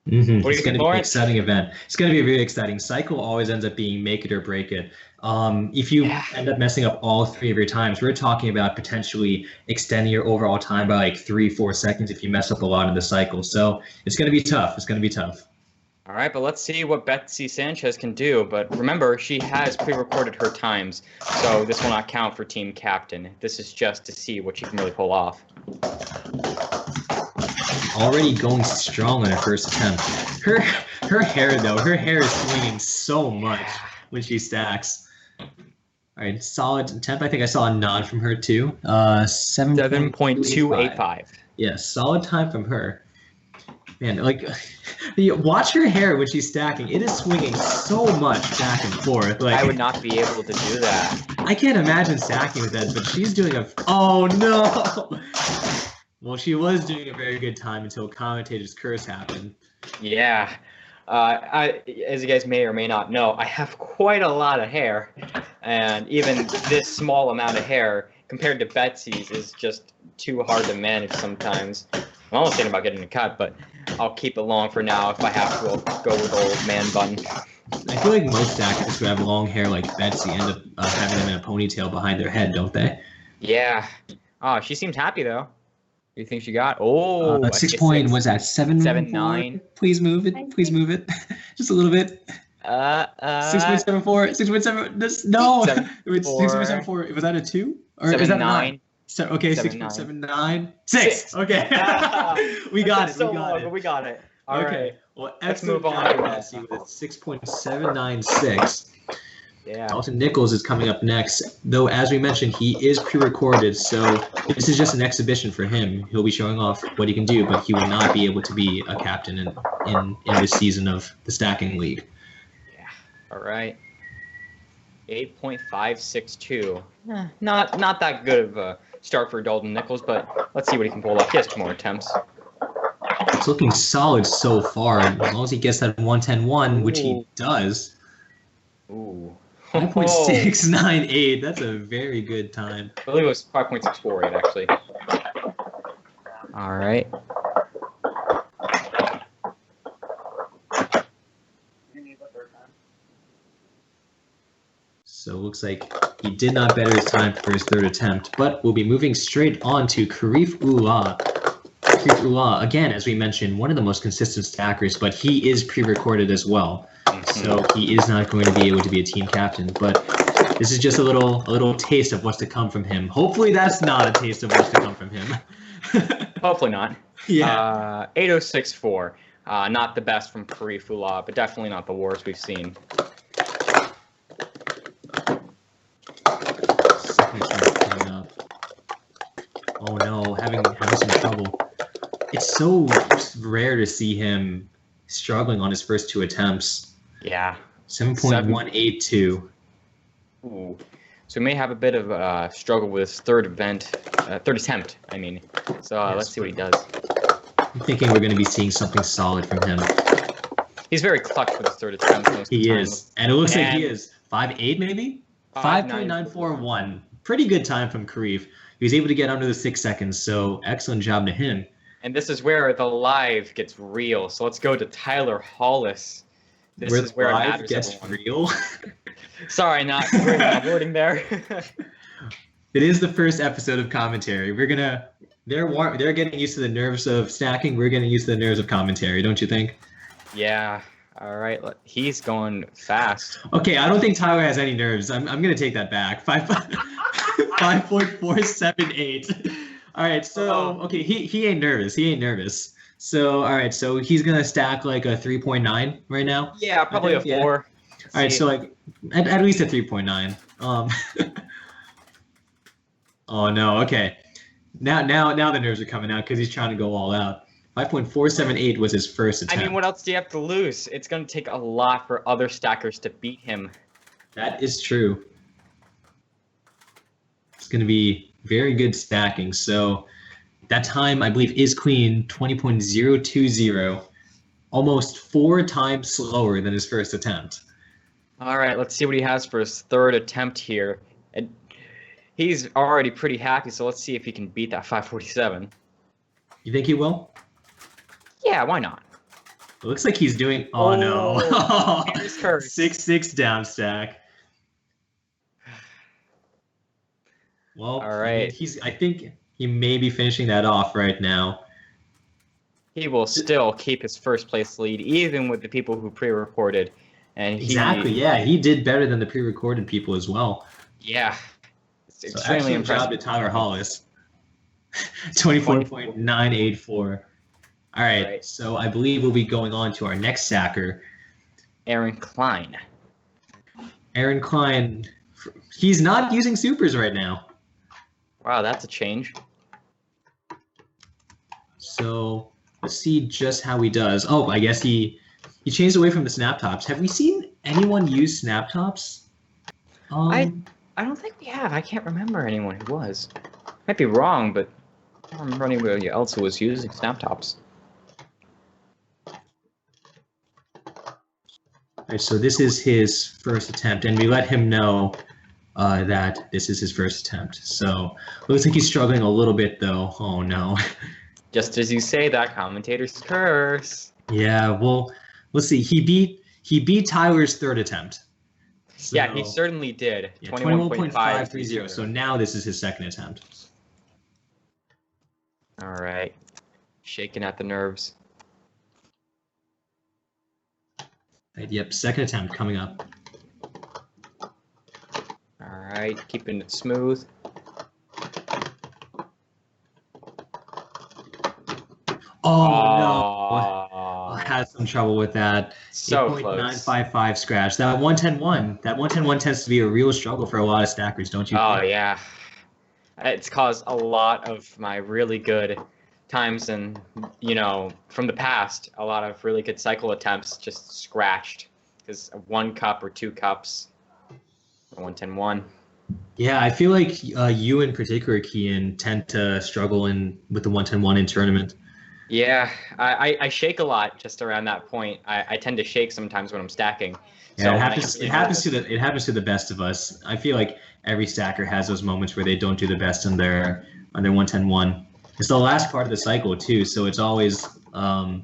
Mm-hmm. What do you It's going think, to be an Lawrence? exciting event. It's going to be a very exciting. Cycle always ends up being make it or break it. If you Yeah. end up messing up all 3 of your times, we're talking about potentially extending your overall time by like 3-4 seconds if you mess up a lot in the cycle. So it's going to be tough. It's going to be tough. All right, but let's see what Betsy Sanchez can do. But remember, she has pre-recorded her times, so this will not count for team captain. This is just to see what she can really pull off. Already going strong on her first attempt. Her hair though, her hair is swinging so much when she stacks. All right, solid attempt. I think I saw a nod from her too. 7.285. Yeah, solid time from her. Man, like, watch her hair when she's stacking. It is swinging so much back and forth. Like, I would not be able to do that. I can't imagine stacking with that, but she's doing a. Oh no! Well, she was doing a very good time until commentator's curse happened. Yeah. As you guys may or may not know, I have quite a lot of hair, and even this small amount of hair compared to Betsy's is just too hard to manage sometimes. I'm almost thinking about getting a cut, but I'll keep it long for now. If I have to, I'll go with old man bun. I feel like most actors who have long hair like Betsy end up having them in a ponytail behind their head, don't they? Yeah. Oh, she seems happy though. What do you think she got? Oh, a 6 point, was that 7? 7.9. Please move it. Please move it. Just a little bit. 6.74. 6.7. This no. It was 6.74. Was that a 2? Or is that a 9? So, okay, 6.79. 6. Okay. We got it. So we got long, it. but we got it. All okay. right. Well, Let's excellent move on job, to Betsy, with 6.796. Yeah. Dalton Nichols is coming up next, though as we mentioned, he is pre-recorded, so this is just an exhibition for him. He'll be showing off what he can do, but he will not be able to be a captain in this season of the Stacking League. Yeah. All right. 8.562. Not that good of a start for Dalton Nichols, but let's see what he can pull off. He has 2 more attempts. It's looking solid so far, as long as he gets that 110-1, which he does. Ooh. 5.698, that's a very good time. I believe it was 5.648 actually. All right. So it looks like he did not better his time for his 3rd attempt, but we'll be moving straight on to Karif Ullah. Karif Ullah, again, as we mentioned, one of the most consistent stackers, but he is pre-recorded as well. So he is not going to be able to be a team captain, but this is just a little taste of what's to come from him. Hopefully that's not a taste of what's to come from him. Hopefully not. Yeah. 8064. Not the best from Karif Ullah, but definitely not the worst we've seen. Second attempt coming up. Oh no, having some trouble. It's so rare to see him struggling on his first 2 attempts. Yeah. 7.182. Ooh. So he may have a bit of struggle with his third attempt, I mean. So Yes, let's see what he does. I'm thinking we're going to be seeing something solid from him. He's very clutch with his 3rd attempt. Most of the He time. is. And it looks like he is 5.8 maybe? 5.941. 5.941. Pretty good time from Karif. He was able to get under the 6 seconds, so excellent job to him. And this is where the live gets real. So let's go to Tyler Hollis. This is where it live matters. gets Everyone. real. Sorry, not great wording there. It is the first episode of commentary. They're getting used to the nerves of stacking. We're getting used to the nerves of commentary, don't you think? Yeah. All right. He's going fast. Okay, I don't think Tyler has any nerves. I'm gonna take that back. 5.478. All right, so okay, he ain't nervous. He ain't nervous. So all right, so he's gonna stack like a 3.9 right now. Yeah, probably a 4. Yeah. All right, so like at least a 3.9. Oh no, okay. Now the nerves are coming out because he's trying to go all out. 5.478 was his first attempt. I mean, what else do you have to lose? It's going to take a lot for other stackers to beat him. That is true. It's going to be very good stacking. So that time, I believe, is clean, 20.020. Almost 4 times slower than his first attempt. All right, let's see what he has for his 3rd attempt here. And he's already pretty happy, so let's see if he can beat that 547. You think he will? Yeah, why not? It looks like he's doing. Oh no! Fingers cursed. 6-6 down stack. Well, All I mean, right. I think he may be finishing that off right now. He will still keep his first place lead, even with the people who pre-recorded. And Exactly. Yeah, he did better than the pre-recorded people as well. Yeah. It's So extremely excellent impressive. job to Tyler Hollis. 24.984. All right, so I believe we'll be going on to our next stacker. Aaron Klein. Aaron Klein, he's not using supers right now. Wow, that's a change. So let's see just how he does. Oh, I guess he changed away from the snap tops. Have we seen anyone use snap tops? I don't think we have. I can't remember anyone who was. Might be wrong, but I don't remember anybody else who was using snap tops. All right, so this is his first attempt, and we let him know that this is his first attempt. So looks like he's struggling a little bit, though. Oh no. Just as you say that, commentator's curse. Yeah. Well, let's see. He beat Tyler's third attempt. So, Yeah, he certainly did. Yeah, 21.530. So now this is his second attempt. All right. Shaking at the nerves. Right, yep, second attempt coming up. All right, keeping it smooth. Oh no! I had some trouble with that. So close. 8.955 scratch. That 110-1 tends to be a real struggle for a lot of stackers, don't you Oh think? yeah. It's caused a lot of my really good times and, from the past, a lot of really good cycle attempts just scratched because 1 cup or 2 cups, 110-1. Yeah, I feel like you in particular, Kian, tend to struggle with the 110-1 in tournament. Yeah, I shake a lot just around that point. I tend to shake sometimes when I'm stacking. Yeah, So it happens to the best of us. I feel like every stacker has those moments where they don't do the best on their 110-1. It's the last part of the cycle too, so it's always a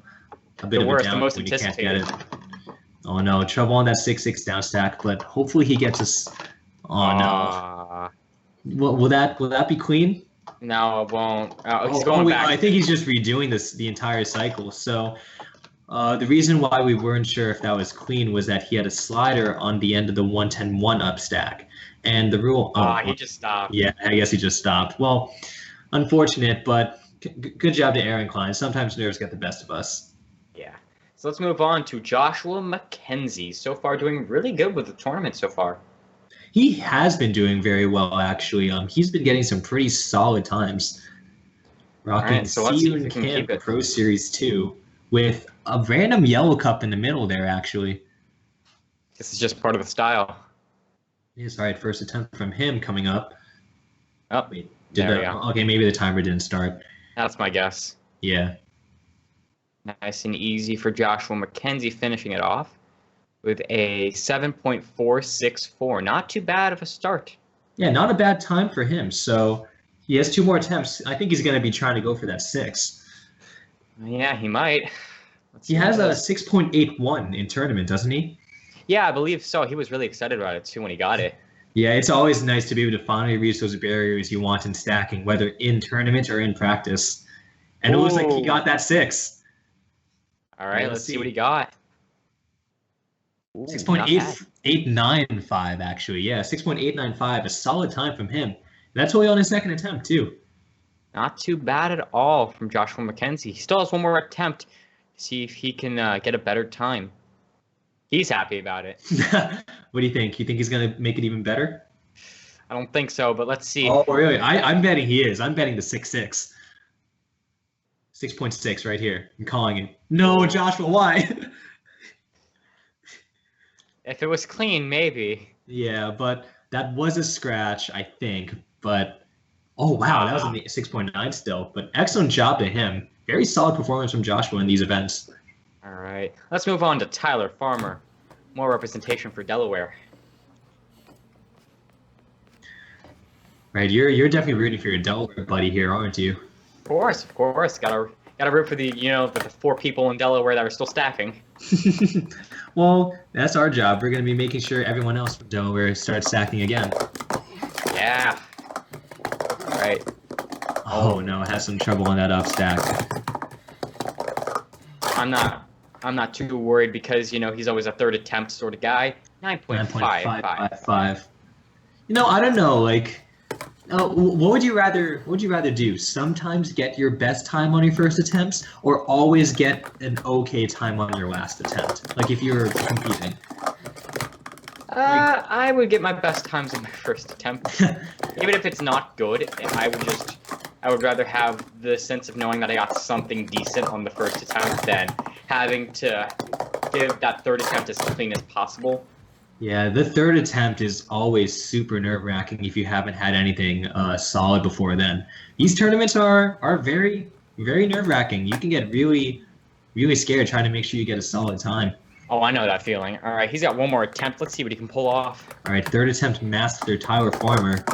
bit The of worst, a the down most when you can't get anticipated. it. Oh no, trouble on that 6-6 down stack, but hopefully he gets us. Oh no. Will that be clean? No, it won't. He's going back. I think he's just redoing the entire cycle. So the reason why we weren't sure if that was clean was that he had a slider on the end of the 110-1 up stack, and the rule. He just stopped. Yeah, I guess he just stopped. Well, unfortunate, but good job to Aaron Klein. Sometimes nerves get the best of us. Yeah. So let's move on to Joshua McKenzie. So far, doing really good with the tournament so far. He has been doing very well, actually. He's been getting some pretty solid times. Rocking Right, so let's see if we can Camp keep it. Pro Series 2 with a random yellow cup in the middle there, actually. This is just part of the style. Yes, all right, first attempt from him coming up. Oh, Wait, there we go. Okay, maybe the timer didn't start. That's my guess. Yeah. Nice and easy for Joshua McKenzie, finishing it off with a 7.464. Not too bad of a start. Yeah, not a bad time for him. So he has 2 more attempts. I think he's going to be trying to go for that 6. Yeah, he might. He has a 6.81 in tournament, doesn't he? Yeah, I believe so. He was really excited about it, too, when he got it. Yeah, it's always nice to be able to finally reach those barriers you want in stacking, whether in tournament or in practice. And it looks like he got that 6. All right, let's see what he got. 6.895, actually. Yeah, 6.895, a solid time from him. That's only on his second attempt, too. Not too bad at all from Joshua McKenzie. He still has 1 more attempt to see if he can get a better time. He's happy about it. What do you think? You think he's going to make it even better? I don't think so, but let's see. Oh, really? I'm betting he is. I'm betting the 6.6. 6.6 right here. I'm calling it. No, Joshua, why? If it was clean, maybe. Yeah, but that was a scratch, I think. But, oh, wow, that was a 6.9 still. But excellent job to him. Very solid performance from Joshua in these events. All right. Let's move on to Tyler Farmer. More representation for Delaware. Right, you're definitely rooting for your Delaware buddy here, aren't you? Of course. Gotta Gotta root for the, the 4 people in Delaware that are still stacking. Well, that's our job. We're going to be making sure everyone else from Delaware starts stacking again. Yeah. All right. Oh no, has some trouble on that up stack. I'm not too worried because, he's always a third attempt sort of guy. 9.55. 9.555. I don't know. Like, what would you rather do? Sometimes get your best time on your first attempts, or always get an okay time on your last attempt? Like if you're competing. I would get my best times on my first attempt. Even if it's not good, I would rather have the sense of knowing that I got something decent on the first attempt than having to give that third attempt as clean as possible. Yeah, the third attempt is always super nerve-wracking if you haven't had anything solid before then. These tournaments are very, very nerve-wracking. You can get really, really scared trying to make sure you get a solid time. Oh, I know that feeling. All right, he's got one more attempt. Let's see what he can pull off. All right, third attempt master Tyler Farmer.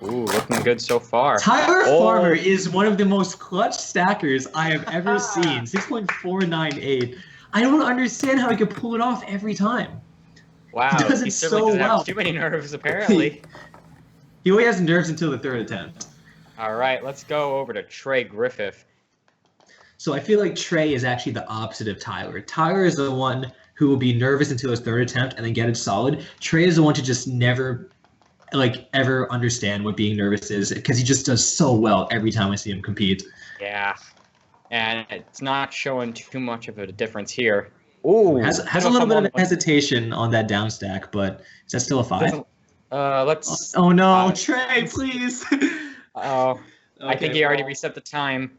Ooh, looking good so far. Tyler Farmer is one of the most clutch stackers I have ever seen. 6.498. I don't understand how he could pull it off every time. Wow, He does it certainly so doesn't well. have too many nerves, apparently. He only has nerves until the third attempt. All right, let's go over to Trey Griffith. So I feel like Trey is actually the opposite of Tyler. Tyler is the one who will be nervous until his third attempt and then get it solid. Trey is the one to just never, ever understand what being nervous is because he just does so well every time I see him compete. Yeah, and it's not showing too much of a difference here. Ooh, Has a little bit of hesitation on that down stack, but is that still a 5? Let's. Oh no, Trey, please. Oh, I think he already reset the time.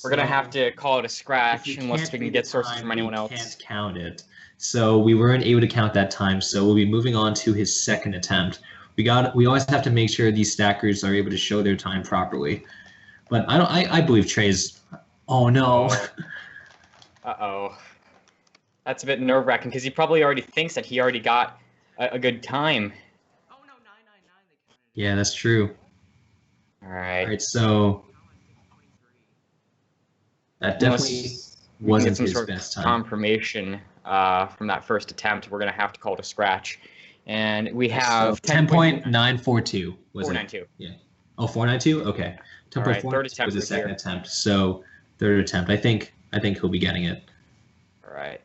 We're gonna have to call it a If scratch you unless can't we can read get the sources time, from anyone we else. Can't count it. So we weren't able to count that time. So we'll be moving on to his second attempt. We always have to make sure these stackers are able to show their time properly. But I believe Trey's. Oh no. Uh-oh. That's a bit nerve-wracking because he probably already thinks that he already got a good time. Oh no, 999. Yeah, that's true. All right. All right, so that definitely We can wasn't get some his sort of best time. confirmation from that first attempt. We're gonna have to call it a scratch, and we have So 10.942 was it? 492. Yeah. Oh, 492. Okay. All right, 10.4 third was attempt the right second here. attempt. So third attempt. I think he'll be getting it. All right.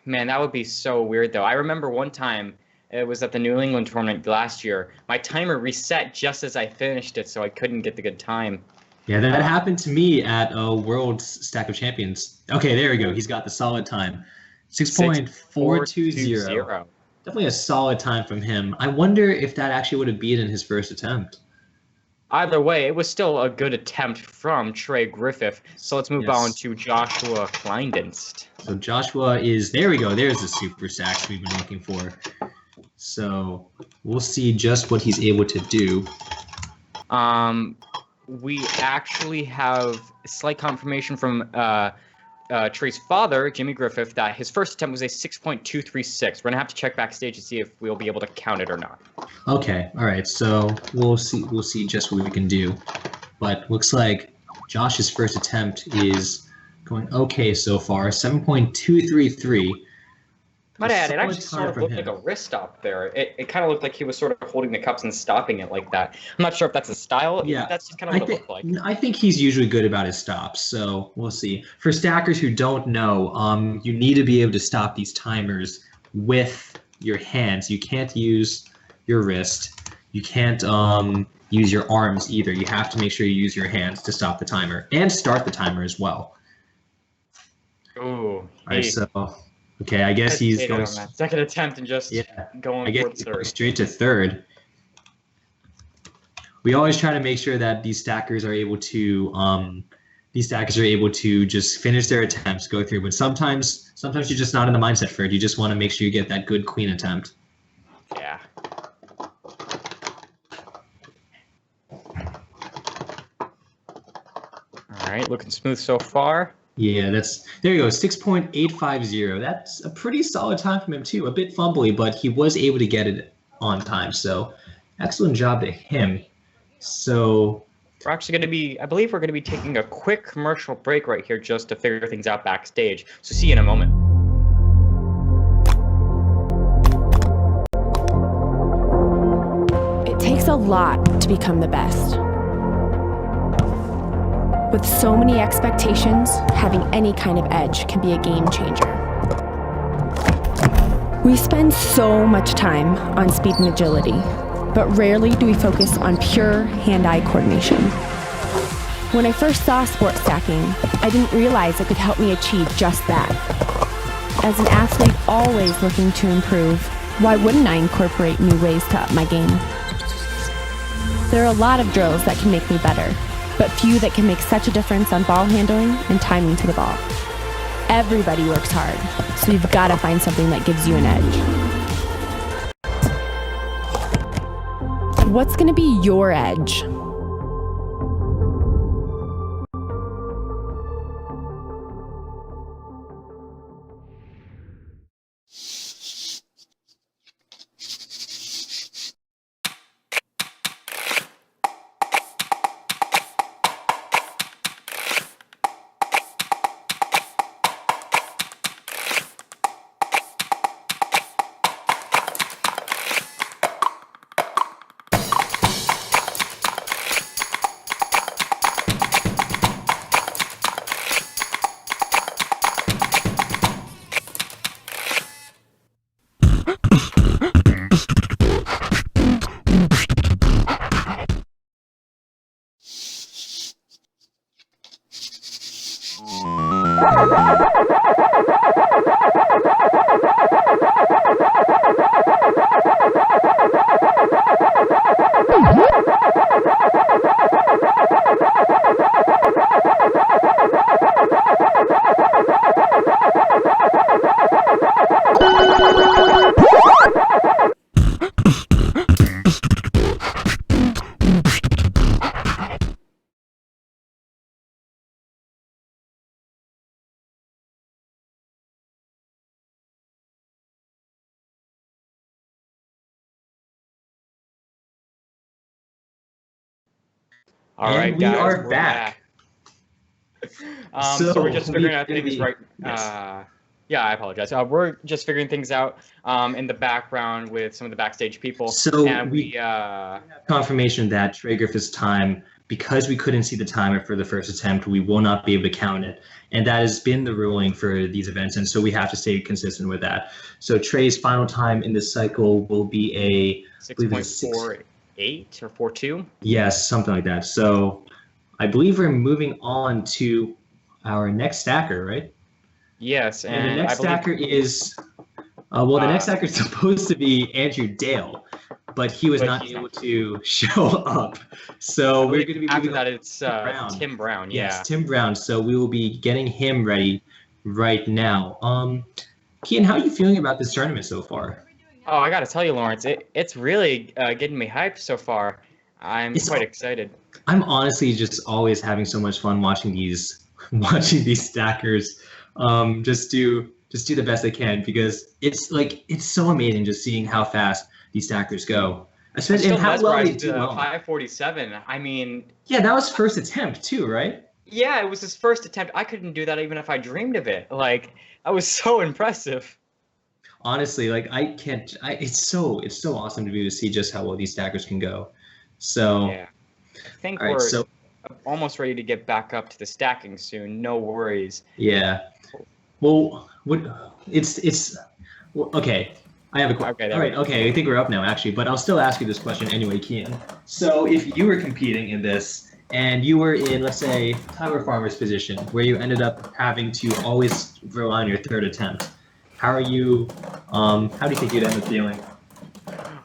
Man, that would be so weird, though. I remember one time, it was at the New England tournament last year. My timer reset just as I finished it, so I couldn't get the good time. Yeah, that happened to me at World Stack of Champions. Okay, there we go. He's got the solid time. 6.420. Definitely a solid time from him. I wonder if that actually would have beaten his first attempt. Either way, it was still a good attempt from Trey Griffith. So let's move Yes. on to Joshua Kleindienst. So Joshua is, there we go. There's the super stacks we've been looking for. So we'll see just what he's able to do. We actually have slight confirmation from Trey's father, Jimmy Griffith, that his first attempt was a 6.236. We're gonna have to check backstage to see if we'll be able to count it or not. Okay, all right. So we'll see just what we can do. But looks like Josh's first attempt is going okay so far. 7.233. Might add, it actually solid sort time of from looked him. like a wrist stop there. It kind of looked like he was sort of holding the cups and stopping it like that. I'm not sure if that's a style. Yeah, That's just kind of what it looked like. I think he's usually good about his stops, so we'll see. For stackers who don't know, you need to be able to stop these timers with your hands. You can't use your wrist. You can't use your arms either. You have to make sure you use your hands to stop the timer and start the timer as well. Ooh. All right, so okay, I guess he's hesitated going. on that second attempt and just going I guess for he's third. going straight to third. We always try to make sure that these stackers are able to just finish their attempts, go through. But sometimes you're just not in the mindset for it. You just want to make sure you get that good queen attempt. Yeah. All right, looking smooth so far. Yeah, there you go, 6.850. That's a pretty solid time from him too. A bit fumbly, but he was able to get it on time. So excellent job to him. So We're actually going to be, I believe we're going to be taking a quick commercial break right here just to figure things out backstage. So see you in a moment. It takes a lot to become the best. With so many expectations, having any kind of edge can be a game changer. We spend so much time on speed and agility, but rarely do we focus on pure hand-eye coordination. When I first saw sports stacking, I didn't realize it could help me achieve just that. As an athlete always looking to improve, why wouldn't I incorporate new ways to up my game? There are a lot of drills that can make me better, but few that can make such a difference on ball handling and timing to the ball. Everybody works hard, so you've got to find something that gives you an edge. What's going to be your edge? All And right, we guys, are we're back. So we're just figuring out gonna things be- right. yes. Yeah, I apologize. We're just figuring things out in the background with some of the backstage people. So and we- we Confirmation that Trey Griffith's time, because we couldn't see the timer for the first attempt, we will not be able to count it. And that has been the ruling for these events, and so we have to stay consistent with that. So Trey's final time in this cycle will be a, I believe it's 6.48 or 42. yes, something like that. So I believe we're moving on to our next stacker, right? Yes, And and the next I believe stacker is, the next stacker is supposed to be Andrew Dale, but he was But not he's able not. to show up. So we're going to be after moving that. on. It's Brown. Tim Brown. Yes, Yeah. Tim Brown. So we will be getting him ready right now. Kian, how are you feeling about this tournament so far? Oh, I gotta tell you, Lawrence, it's really getting me hyped so far. I'm It's quite all- excited. I'm honestly just always having so much fun watching these stackers. Just do the best I can, because it's so amazing just seeing how fast these stackers go. Especially Still and how well they mesmerized, do well. 547. I mean, Yeah, that was first attempt too, right? yeah, it was his first attempt. I couldn't do that even if I dreamed of it. Like, that was so impressive. Honestly, like it's so awesome to be able to see just how well these stackers can go. So Yeah. I think all right, we're so almost ready to get back up to the stacking soon. No worries. yeah. Well, it's well, okay. I have a question. Okay, there All we right, go. okay. I think we're up now, actually, but I'll still ask you this question anyway, Kian. So, if you were competing in this and you were in, let's say, Tyler Farmer's position, where you ended up having to always rely on your third attempt, how do you think you'd end up feeling?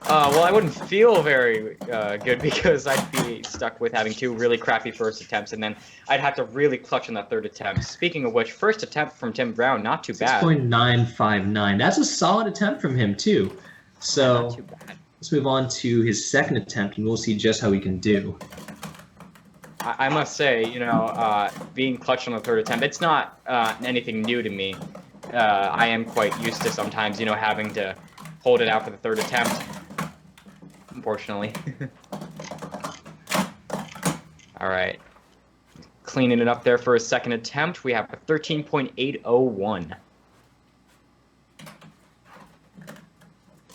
Well, I wouldn't feel very good because I'd be stuck with having two really crappy first attempts, and then I'd have to really clutch on that third attempt. Speaking of which, first attempt from Tim Brown, not too bad. 6.959. That's a solid attempt from him too. So Not too bad. let's move on to his second attempt, and we'll see just how he can do. I must say, being clutched on the third attempt, it's not anything new to me. I am quite used to sometimes, having to hold it out for the third attempt. Unfortunately. All right. Cleaning it up there for a second attempt. We have a 13.801.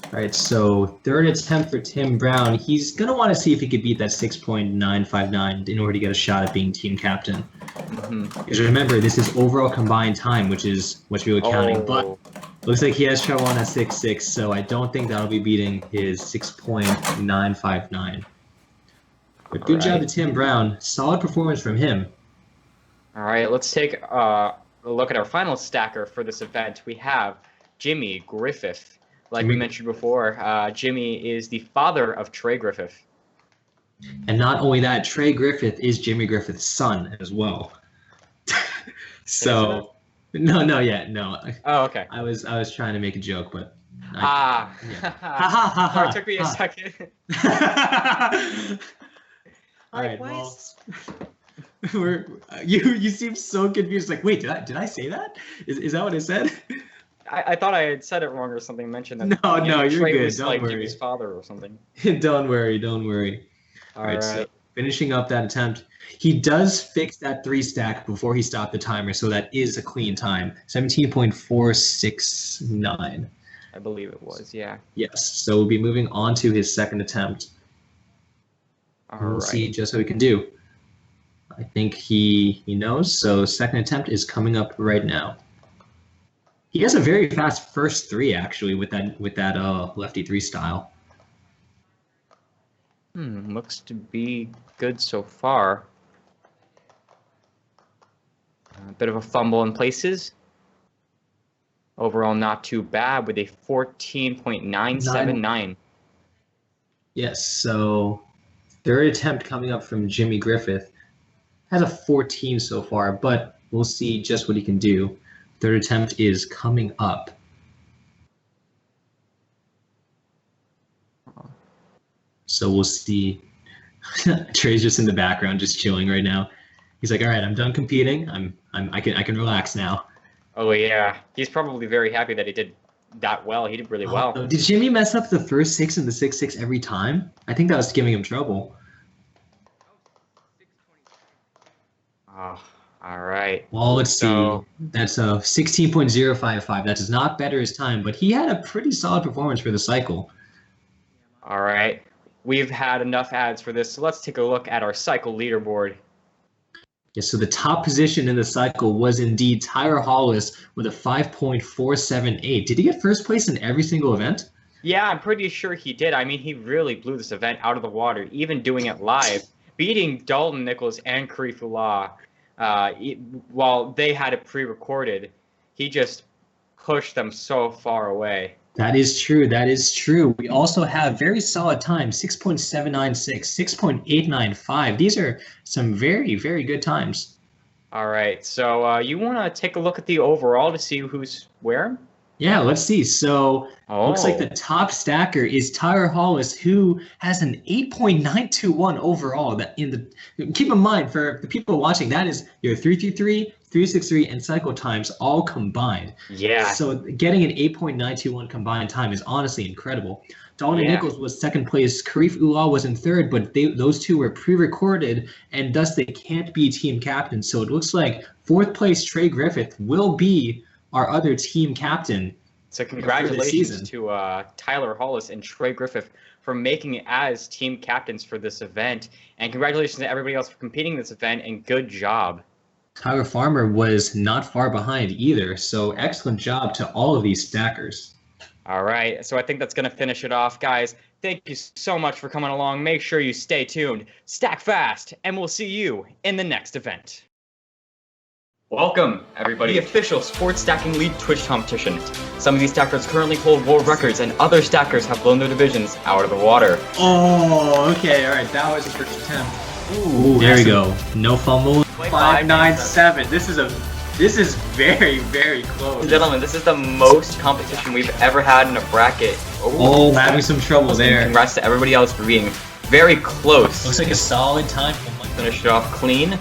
All right, so third attempt for Tim Brown. He's going to want to see if he could beat that 6.959 in order to get a shot at being team captain. Because remember, this is overall combined time, which is what's really counting. But looks like he has trouble on that 6.6, so I don't think that'll be beating his 6.959. But good job to Tim Brown. Solid performance from him. All right, let's take a look at our final stacker for this event. We have Jimmy Griffith. Like we mentioned before, Jimmy is the father of Trey Griffith. And not only that, Trey Griffith is Jimmy Griffith's son as well. So, no. Oh, okay. I was trying to make a joke, but. Yeah. It took me a second. All right. Well, you seem so confused. Like, wait, did I say that? Is that what I said? I thought I had said it wrong or something. Mentioned that. No, you're Trey good. was Don't like worry. Jimmy's father or something. Don't worry. All right. So finishing up that attempt, he does fix that 3 stack before he stopped the timer, so that is a clean time, 17.469. I believe it was, yeah. Yes. So we'll be moving on to his second attempt. We'll see just what we can do. I think he knows. So second attempt is coming up right now. He has a very fast first 3 actually with that lefty 3 style. Looks to be good so far. A bit of a fumble in places. Overall, not too bad with a 14.979. Yes. So third attempt coming up from Jimmy Griffith. Has a 14 so far, but we'll see just what he can do. Third attempt is coming up. So we'll see. Trey's just in the background, just chilling right now. He's like, "All right, I'm done competing. I can relax now." Oh yeah, he's probably very happy that he did that well. He did really well. Did Jimmy mess up the first 6 and the 6.6 every time? I think that was giving him trouble. Oh, all right. Well, let's see. That's a 16.055. That does not better his time, but he had a pretty solid performance for the cycle. All right. We've had enough ads for this, so let's take a look at our cycle leaderboard. Yeah, so the top position in the cycle was indeed Tyler Hollis with a 5.478. Did he get first place in every single event? Yeah, I'm pretty sure he did. I mean, he really blew this event out of the water, even doing it live, beating Dalton Nichols and Karifullah. While they had it pre-recorded, he just pushed them so far away. That is true. We also have very solid times, 6.796, 6.895. These are some very, very good times. All right. So you want to take a look at the overall to see who's where? Yeah, let's see. So looks like the top stacker is Tyler Hollis, who has an 8.921 overall. Keep in mind, for the people watching, that is your 333, 363, and cycle times all combined. Yeah. So getting an 8.921 combined time is honestly incredible. Dalton Nichols was second place. Karifullah was in third, but those two were pre-recorded, and thus they can't be team captains. So it looks like fourth place Trey Griffith will be our other team captain. So congratulations to Tyler Hollis and Trey Griffith for making it as team captains for this event. And congratulations to everybody else for competing in this event, and good job. Tyler Farmer was not far behind either, so excellent job to all of these stackers. All right, so I think that's going to finish it off, guys. Thank you so much for coming along. Make sure you stay tuned, stack fast, and we'll see you in the next event. Welcome, everybody. The official Sports Stacking League Twitch competition. Some of these stackers currently hold world records, and other stackers have blown their divisions out of the water. Oh, okay, all right. That was the first attempt. Ooh, there we go. No fumble. 597. This is very, very close. Gentlemen, this is the most competition we've ever had in a bracket. Oh, having some trouble there. Congrats to everybody else for being very close. Looks like a solid time. Finish it off clean.